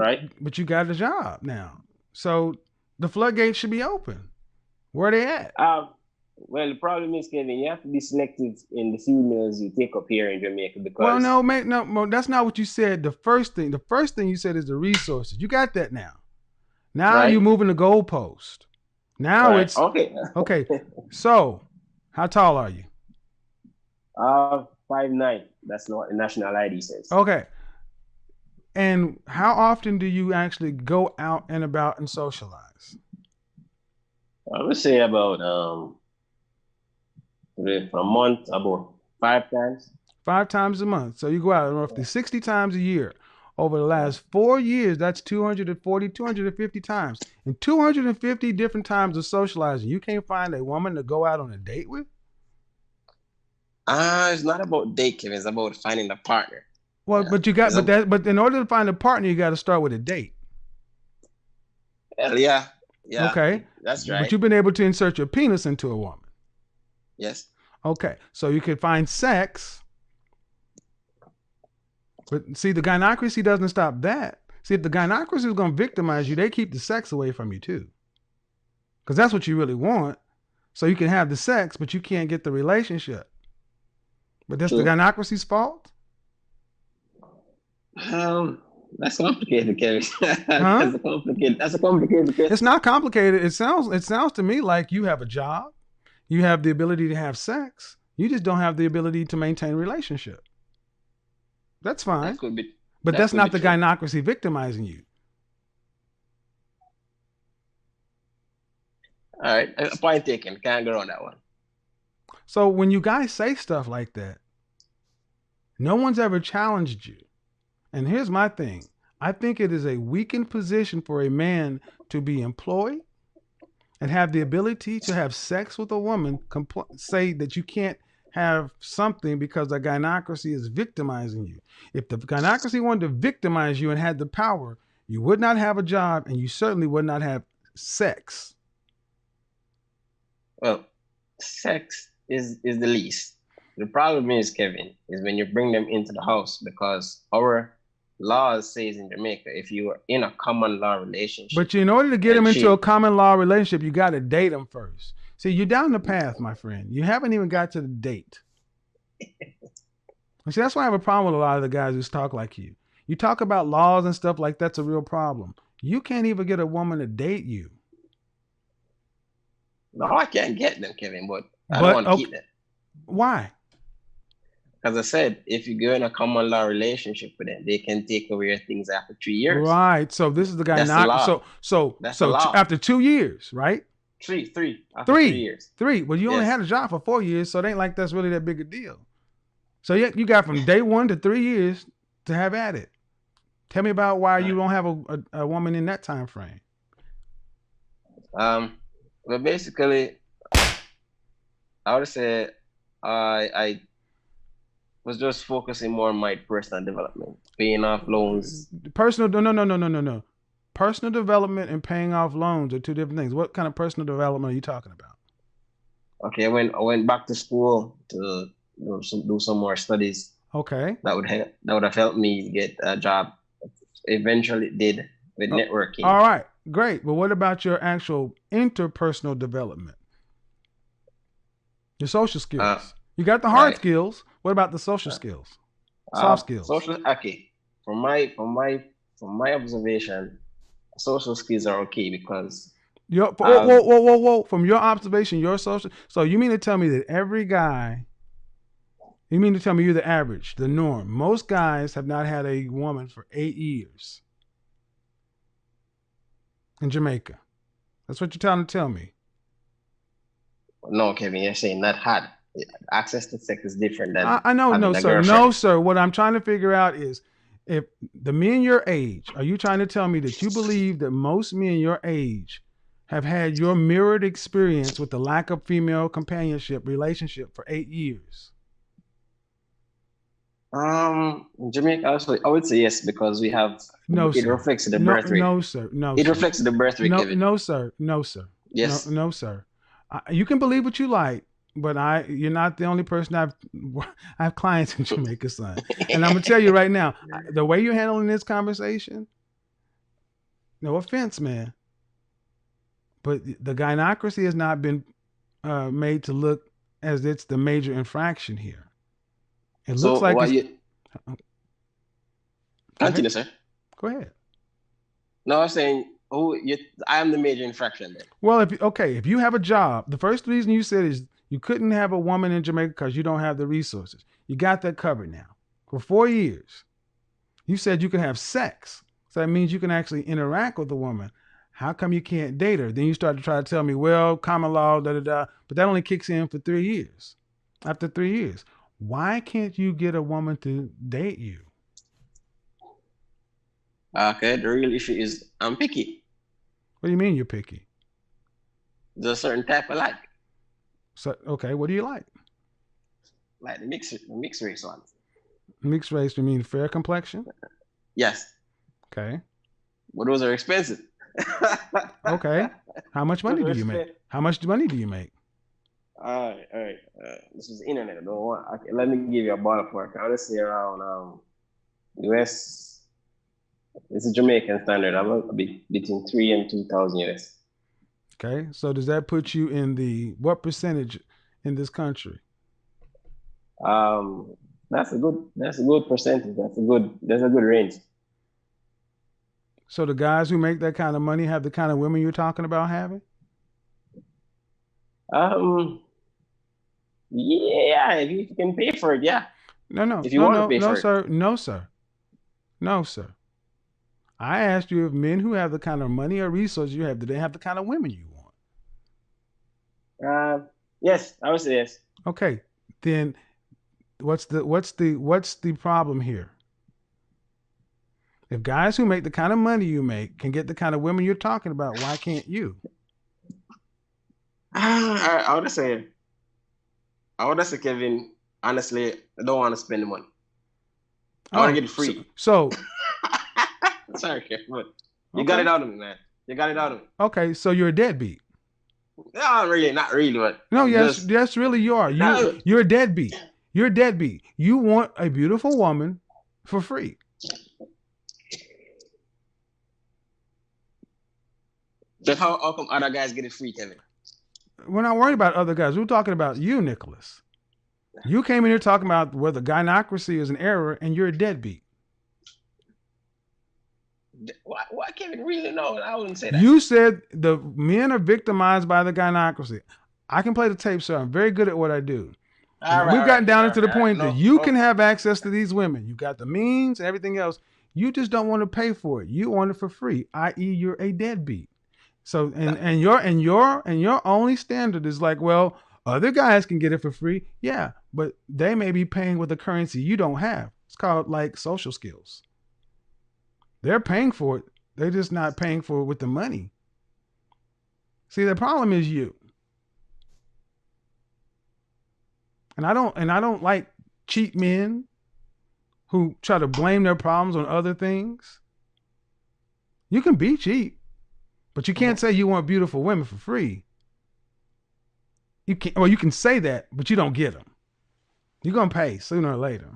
got a job now, so the floodgates should be open. Where are they at? Well, the problem is, Kevin, you have to be selective in the females you take up here in Jamaica because... Well, no, mate, no, that's not what you said. The first thing you said is the resources. You got that now. Now you're moving the goalpost. Now it's okay. Okay. So, how tall are you? 5'9". That's what the national ID says. Okay. And how often do you actually go out and about and socialize? I would say about for a month, about 5 times. 5 times a month. So you go out roughly 60 times a year. Over the last 4 years, that's 250 times. And 250 different times of socializing. You can't find a woman to go out on a date with? It's not about date, Kevin. It's about finding a partner. Well, yeah. but in order to find a partner, you got to start with a date. Well, yeah. Okay. That's right. But you've been able to insert your penis into a woman. Yes. Okay. So you could find sex. But see, the gynocracy doesn't stop that. See, if the gynocracy is going to victimize you, they keep the sex away from you too. Because that's what you really want. So you can have the sex, but you can't get the relationship. But that's the gynocracy's fault? That's complicated, Kevin. Huh? That's a complicated case. It's not complicated. It sounds to me like you have a job. You have the ability to have sex. You just don't have the ability to maintain a relationship. That's fine. But that's not the gynocracy victimizing you. All right. Point taken. Can't go on that one. So when you guys say stuff like that, no one's ever challenged you. And here's my thing. I think it is a weakened position for a man to be employed and have the ability to have sex with a woman, say that you can't have something because the gynocracy is victimizing you. If the gynocracy wanted to victimize you and had the power, you would not have a job and you certainly would not have sex. Well, sex is the least. The problem is, Kevin, is when you bring them into the house, because our laws says in Jamaica, if you are in a common law relationship. But in order to get them into a common law relationship, you got to date them first. See, you're down the path, my friend. You haven't even got to the date. See, that's why I have a problem with a lot of the guys who talk like you. You talk about laws and stuff like that's a real problem. You can't even get a woman to date you. No, I can't get them, Kevin, but I don't want to keep them. Why? as I said, if you go in a common law relationship with them, they can take away your things after 3 years. Right. So this is the guy That's the not law. so That's the law. after 2 years, right? Three after 3 years. Three. Well, you only Yes. had a job for 4 years, so it ain't like that's really that big a deal. So yeah, you got from day 1 to 3 years to have at it. Tell me about why you don't have a woman in that time frame. Well, basically, I would say I was just focusing more on my personal development, paying off loans. No. Personal development and paying off loans are two different things. What kind of personal development are you talking about? Okay, I went back to school to do some more studies. Okay. That would have helped me get a job. Eventually did with networking. All right, great. But what about your actual interpersonal development? Your social skills. You got the hard skills. What about the social skills? Soft skills. Okay. From my observation, social skills are okay because whoa. From your observation, your social. So you mean to tell me that every guy? You mean to tell me you're the average, the norm? Most guys have not had a woman for 8 years in Jamaica. That's what you're trying to tell me. No, Kevin, you're saying not had. Access to sex is different than I know, no, sir. Girlfriend. No, sir. What I'm trying to figure out is if the men your age, are you trying to tell me that you believe that most men your age have had your mirrored experience with the lack of female companionship relationship for 8 years? In Jamaica, I would say yes, because we have it reflects the birth rate. No, sir. No, it sir. reflects the birth rate. No, sir. No, sir. Yes. No, sir. You can believe what you like, but you're not the only person I have clients in Jamaica, son. And I'm gonna tell you right now, the way you're handling this conversation, no offense, man, but the gynocracy has not been made to look as it's the major infraction here. It looks like continue, sir. Go ahead. No, I'm saying, I am the major infraction then. Well, if you have a job, the first reason you said is you couldn't have a woman in Jamaica because you don't have the resources. You got that covered now. For 4 years, you said you can have sex. So that means you can actually interact with a woman. How come you can't date her? Then you start to try to tell me, well, common law, but that only kicks in for 3 years. After 3 years. Why can't you get a woman to date you? Okay, the real issue is I'm picky. What do you mean you're picky? There's a certain type I like. So, okay, what do you like? Like the mixed race ones. Mixed race, you mean fair complexion? Yes. Okay. Well, those are expensive. Okay. How much money do you make? How much money do you make? All right. This is the internet. I don't want. Okay, let me give you a ballpark. I would say around US. This is Jamaican standard. I'm between 3,000 and 2,000 US. Okay, so does that put you in what percentage in this country? That's a good percentage. There's a good range. So the guys who make that kind of money have the kind of women you're talking about having? Yeah, if you can pay for it, yeah. No. If you want to pay for it. No, sir. I asked you if men who have the kind of money or resources you have, do they have the kind of women you want? Yes, I would say yes. Okay, then what's the problem here? If guys who make the kind of money you make can get the kind of women you're talking about, why can't you? I would say, Kevin, honestly, I don't want to spend the money. I want to get it free. So sorry, Kevin, but you got it out of me, man. You got it out of me. Okay, so you're a deadbeat. No, not really, but no, yes, really you are. You're a deadbeat. You're a deadbeat. You want a beautiful woman for free. Then how come other guys get it free, Kevin? We're not worried about other guys. We're talking about you, Nicholas. You came in here talking about whether gynocracy is an error, and you're a deadbeat. Why Kevin? Really? No, I wouldn't say that. You said the men are victimized by the gynocracy. I can play the tape, sir. I'm very good at what I do. We've gotten down into the point that you can have access to these women. You got the means and everything else. You just don't want to pay for it. You want it for free, i.e., you're a deadbeat. So and your only standard is like, well, other guys can get it for free. Yeah, but they may be paying with a currency you don't have. It's called like social skills. They're paying for it. They're just not paying for it with the money. See, the problem is you. And I don't like cheap men who try to blame their problems on other things. You can be cheap, but you can't say you want beautiful women for free. You can say that, but you don't get them. You're gonna pay sooner or later.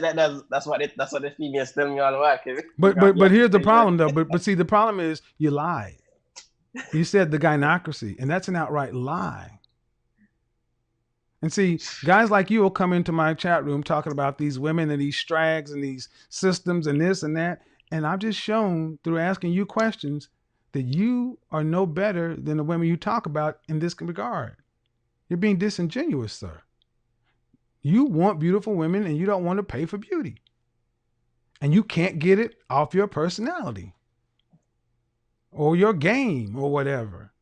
That's what the females tell me all the while, Kevin. But here's the problem though. But see, the problem is you lied. You said the gynocracy, and that's an outright lie. And see, guys like you will come into my chat room talking about these women and these strags and these systems and this and that. And I've just shown through asking you questions that you are no better than the women you talk about in this regard. You're being disingenuous, sir. You want beautiful women and you don't want to pay for beauty. And you can't get it off your personality or your game or whatever.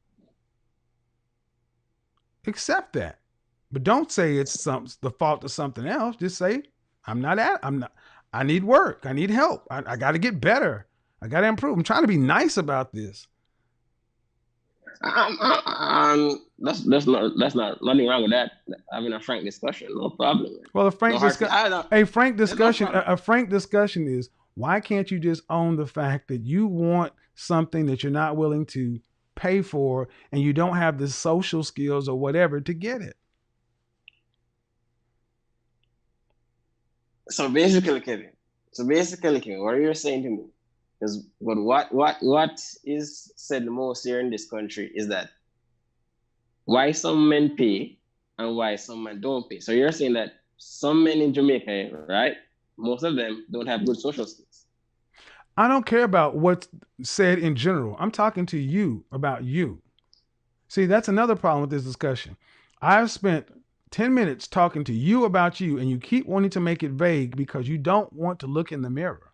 Accept that. But don't say it's the fault of something else. Just say, I need work. I need help. I got to get better. I got to improve. I'm trying to be nice about this. That's not nothing wrong with that. Having a frank discussion, no problem. Well, a frank discussion is, why can't you just own the fact that you want something that you're not willing to pay for and you don't have the social skills or whatever to get it? So basically, Kevin, what you're saying to me is, what is said the most here in this country is that why some men pay and why some men don't pay. So you're saying that some men in Jamaica, right? Most of them don't have good social skills. I don't care about what's said in general. I'm talking to you about you. See, that's another problem with this discussion. I've spent 10 minutes talking to you about you, and you keep wanting to make it vague because you don't want to look in the mirror.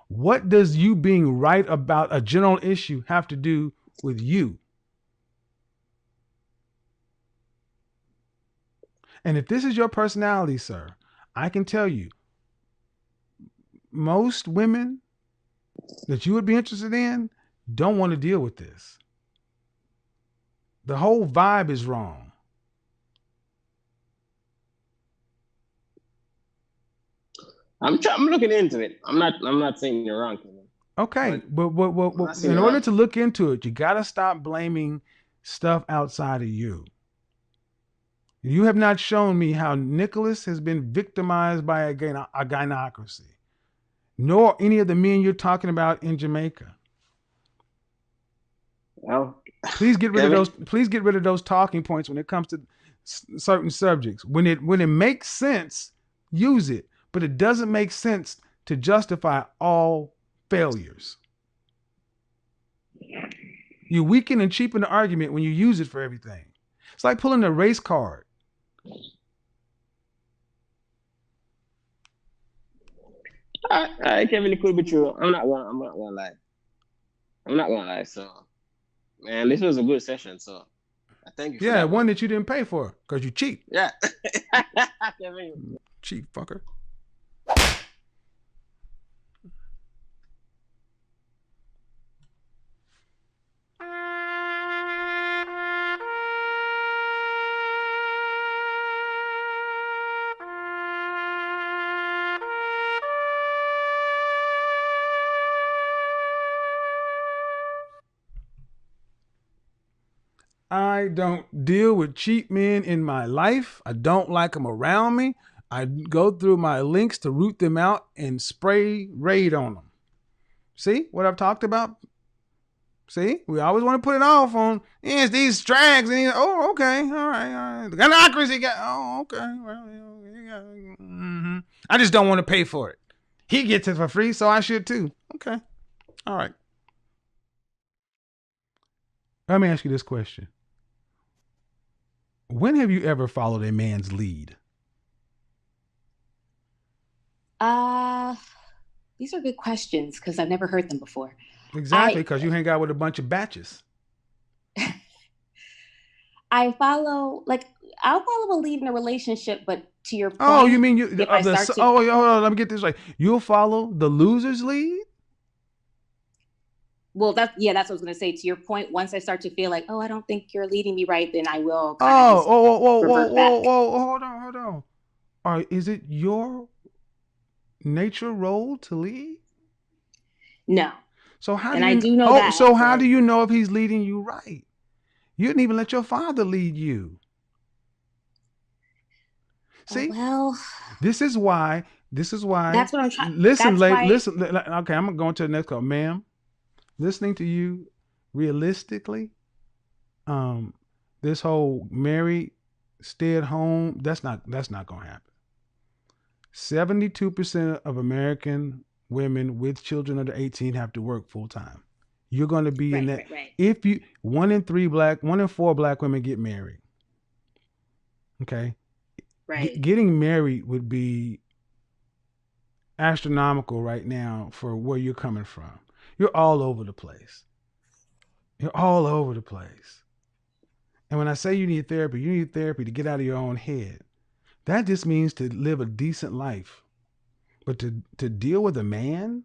What does you being right about a general issue have to do with you? And if this is your personality, sir, I can tell you, most women that you would be interested in don't want to deal with this. The whole vibe is wrong. I'm looking into it. I'm not saying you're wrong. Okay, but in order to look into it, you got to stop blaming stuff outside of you. You have not shown me how Nicholas has been victimized by a gynocracy, nor any of the men you're talking about in Jamaica. Well, please get rid of those. Please get rid of those talking points when it comes to certain subjects. When it makes sense, use it. But it doesn't make sense to justify all failures. You weaken and cheapen the argument when you use it for everything. It's like pulling a race card. Kevin, it could be true. I'm not gonna lie. So, man, this was a good session. So, thank you. For that one that you didn't pay for because you cheap. Yeah. Cheap fucker. I don't deal with cheap men in my life. I don't like them around me. I go through my links to root them out and spray raid on them. See what I've talked about? See, we always want to put it off on it's these strags and okay, all right. The gynocracy got okay. Well, mm-hmm. I just don't want to pay for it. He gets it for free, so I should too. Okay, all right. Let me ask you this question. When have you ever followed a man's lead? These are good questions because I've never heard them before. Exactly, because you hang out with a bunch of batches. I follow, like, I'll follow a lead in a relationship, but to your point, Oh, you mean you? if I start to, hold on, let me get this right. You'll follow the loser's lead? well, that's what I was going to say. To your point, once I start to feel like, oh, I don't think you're leading me right, then I will kind of just revert back. Hold on. Is it your nature role to lead? No. So how and do you I do know that. So how do you know if he's leading you right? You didn't even let your father lead you. See? Well, this is why. that's what I'm trying. Listen, listen. Okay, I'm gonna go into the next call, ma'am. Listening to you, realistically, this whole married, stay at home, that's not gonna happen. 72% of American women with children under 18 have to work full time. You're going to be in that. Right. If you 1 in 4 black women get married. Okay. Right. Getting married would be astronomical right now for where you're coming from. You're all over the place. And when I say you need therapy to get out of your own head. That just means to live a decent life. But to deal with a man,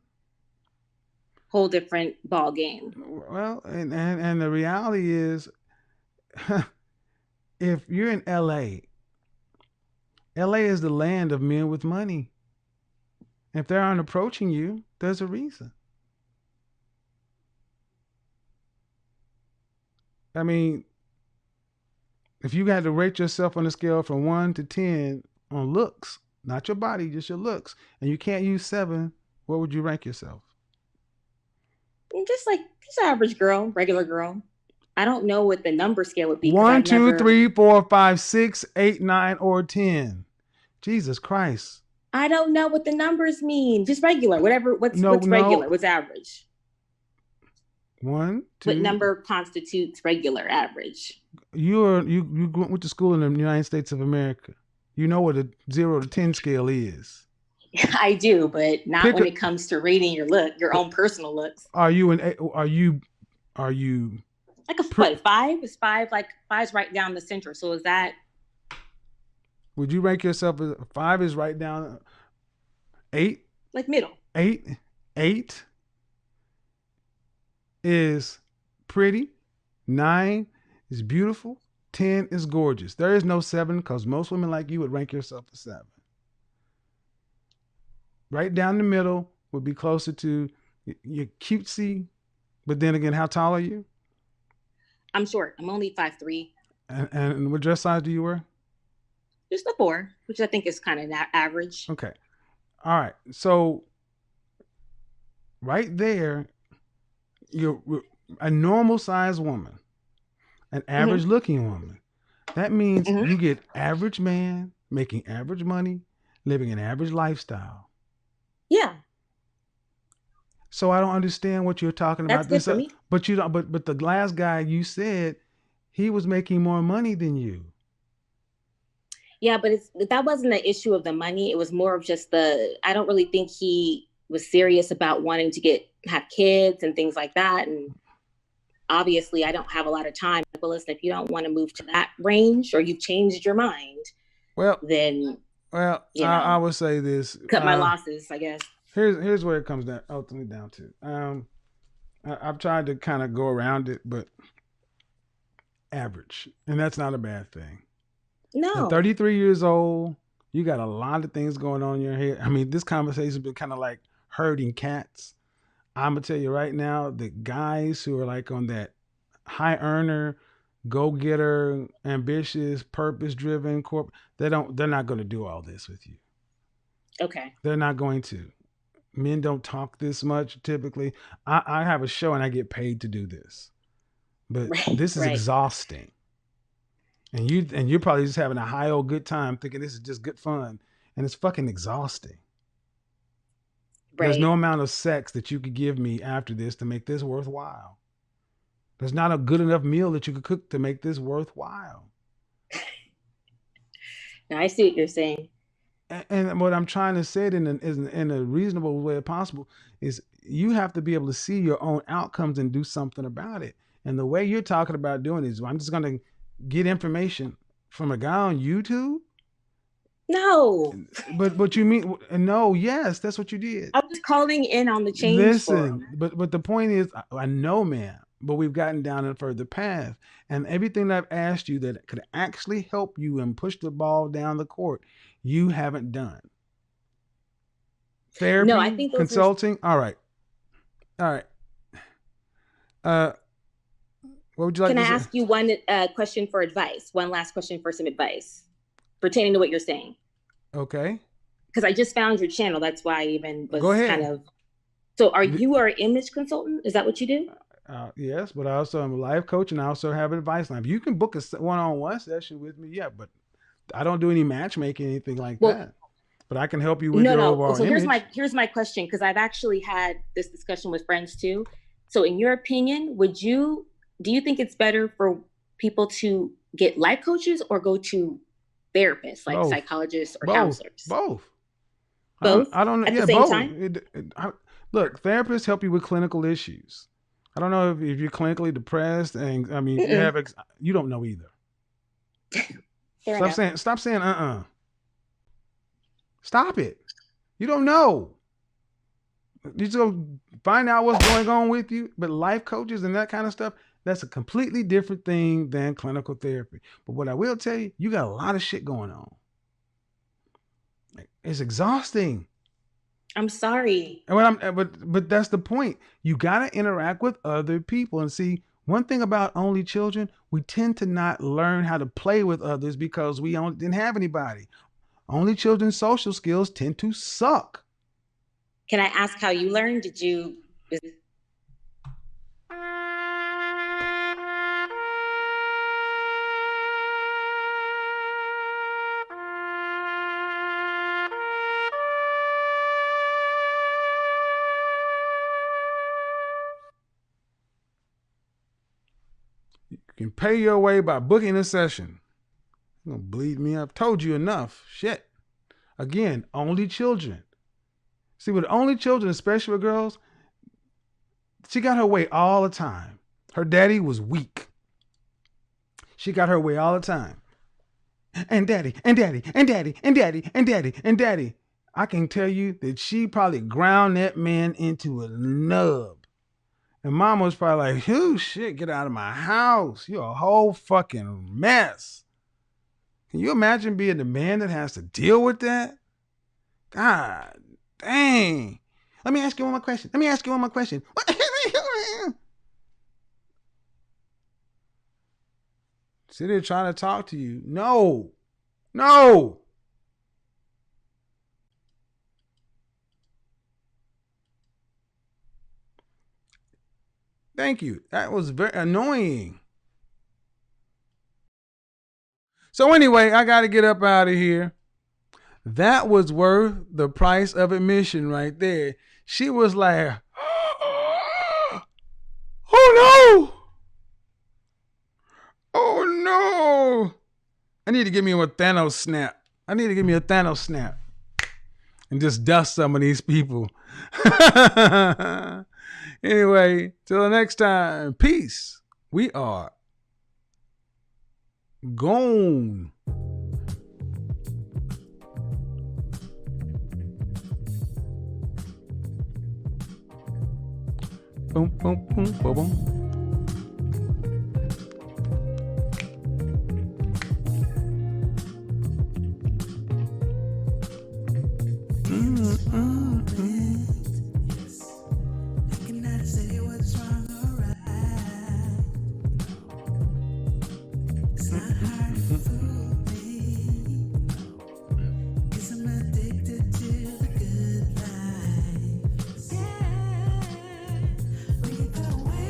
whole different ball game. Well, and the reality is, if you're in LA is the land of men with money. If they aren't approaching you, there's a reason. I mean, if you had to rate yourself on a scale from 1 to 10 on looks, not your body, just your looks, and you can't use 7, what would you rank yourself? Just average girl, regular girl. I don't know what the number scale would be. 1, 2, 3, 4, 5, 6, 8, 9, or 10. Jesus Christ. I don't know what the numbers mean. Just regular, whatever. What's regular? What's average? 1, 2. What number constitutes regular, average? You went to school in the United States of America. You know what a 0 to 10 scale is. I do, but not when it comes to rating your own personal looks. Are you like a 5? Is 5 like 5's right down the center? So is that? Would you rank yourself as 5 is right down? 8? Like middle. 8 is pretty. 9 is beautiful. 10 is gorgeous. There is no 7 because most women like you would rank yourself a 7. Right down the middle would be closer to you're cutesy, but then again, how tall are you? I'm short. I'm only 5'3". And what dress size do you wear? Just a 4, which I think is kind of average. Okay. All right. So right there, you're a normal sized woman, an average looking woman. That means you get average man making average money, living an average lifestyle. Yeah. So I don't understand what you're talking about. That's good for me. But you don't. But the last guy you said he was making more money than you. Yeah, but that wasn't the issue of the money. It was more of just I don't really think he was serious about wanting to have kids and things like that. And obviously I don't have a lot of time. But listen, if you don't want to move to that range or you've changed your mind, then I would say this. Cut my losses, I guess. Here's where it comes down ultimately down to. I've tried to kind of go around it, but average. And that's not a bad thing. No. At 33 years old, you got a lot of things going on in your head. I mean, this conversation has been kind of like herding cats. I'm going to tell you right now, the guys who are like on that high earner, go-getter, ambitious, purpose-driven they're not going to do all this with you. Okay. They're not going to. Men don't talk this much typically. I have a show and I get paid to do this. But this is exhausting. And you're probably just having a high old good time thinking this is just good fun. And it's fucking exhausting. Right. There's no amount of sex that you could give me after this to make this worthwhile. There's not a good enough meal that you could cook to make this worthwhile. Now I see what you're saying. And what I'm trying to say it in a reasonable way possible is you have to be able to see your own outcomes and do something about it. And the way you're talking about doing it is, I'm just going to get information from a guy on YouTube. No. But you mean no? Yes, that's what you did. I'm just calling in on the change. Listen, but the point is, I know, man. But we've gotten down a further path, and everything that I've asked you that could actually help you and push the ball down the court, you haven't done. Therapy, no, I think consulting. All right. What would you like? Can to I say? ask you one question for advice? One last question for some advice pertaining to what you're saying. Okay. Because I just found your channel. That's why I even was Go ahead. kind of. So, you are an image consultant? Is that what you do? Yes, but I also am a life coach, and I also have an advice line. If you can book a one-on-one session with me, yeah, but I don't do any matchmaking, anything like that. But I can help you with your overall image. So here's my question, because I've actually had this discussion with friends too. So in your opinion, do you think it's better for people to get life coaches or go to therapists, like psychologists or counselors? Both. I don't. At the same time? Look, therapists help you with clinical issues. I don't know if you're clinically depressed, and I mean, you don't know either. Stop saying Stop it. You don't know. You just go find out what's going on with you. But life coaches and that kind of stuff, that's a completely different thing than clinical therapy. But what I will tell you, you got a lot of shit going on. It's exhausting. I'm sorry. But that's the point. You got to interact with other people. And see, one thing about only children, we tend to not learn how to play with others because we didn't have anybody. Only children's social skills tend to suck. Can I ask how you learned? Did you? You can pay your way by booking a session. You're gonna bleed me up. Told you enough. Shit. Again, only children. See, with only children, especially with girls, she got her way all the time. Her daddy was weak. She got her way all the time. And daddy, and daddy, and daddy, and daddy, and daddy, and daddy. I can tell you that she probably ground that man into a nub. And mama was probably like, "Whew, shit, get out of my house. You're a whole fucking mess." Can you imagine being the man that has to deal with that? God dang. Let me ask you one more question. Sit there trying to talk to you. No. Thank you. That was very annoying. So anyway, I got to get up out of here. That was worth the price of admission right there. She was like, oh no. I need to give me a Thanos snap. And just dust some of these people. Anyway, till the next time, peace. We are gone. Boom, boom, boom, boom, boom.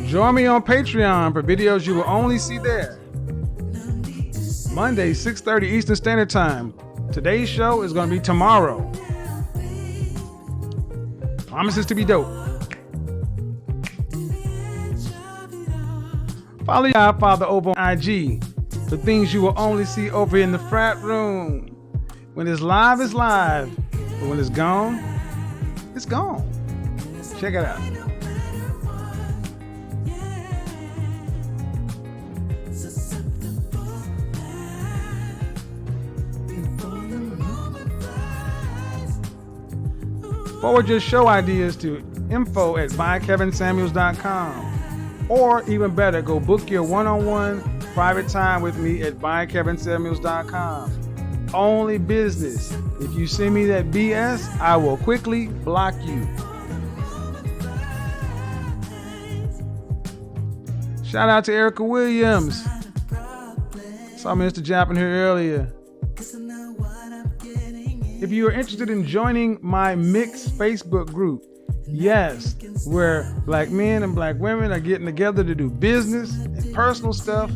Join me on Patreon for videos you will only see there. Monday, 6:30 Eastern Standard Time. Today's show is going to be tomorrow. Promises to be dope. Follow your Father over on IG The things you will only see over in the frat room. When it's live, but when it's gone, it's gone. Check it out. Forward your show ideas to info@bykevinsamuels.com, or even better, go book your one-on-one private time with me at bykevinsamuels.com. Only business. If you send me that BS, I will quickly block you. Shout out to Erica Williams. Saw Mr. Japan here earlier. If you are interested in joining my mixed Facebook group, yes, where black men and black women are getting together to do business and personal stuff,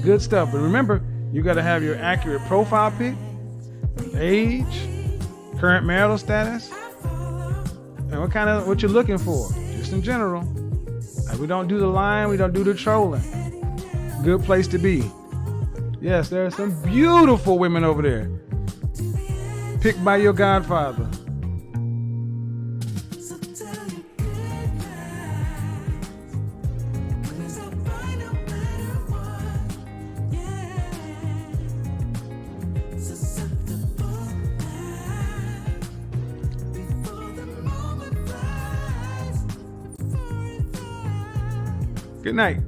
good stuff. But remember, you got to have your accurate profile pic, age, current marital status, and what you're looking for, just in general. Like, we don't do the lying, we don't do the trolling. Good place to be. Yes, there are some beautiful women over there, picked by your godfather. Good night.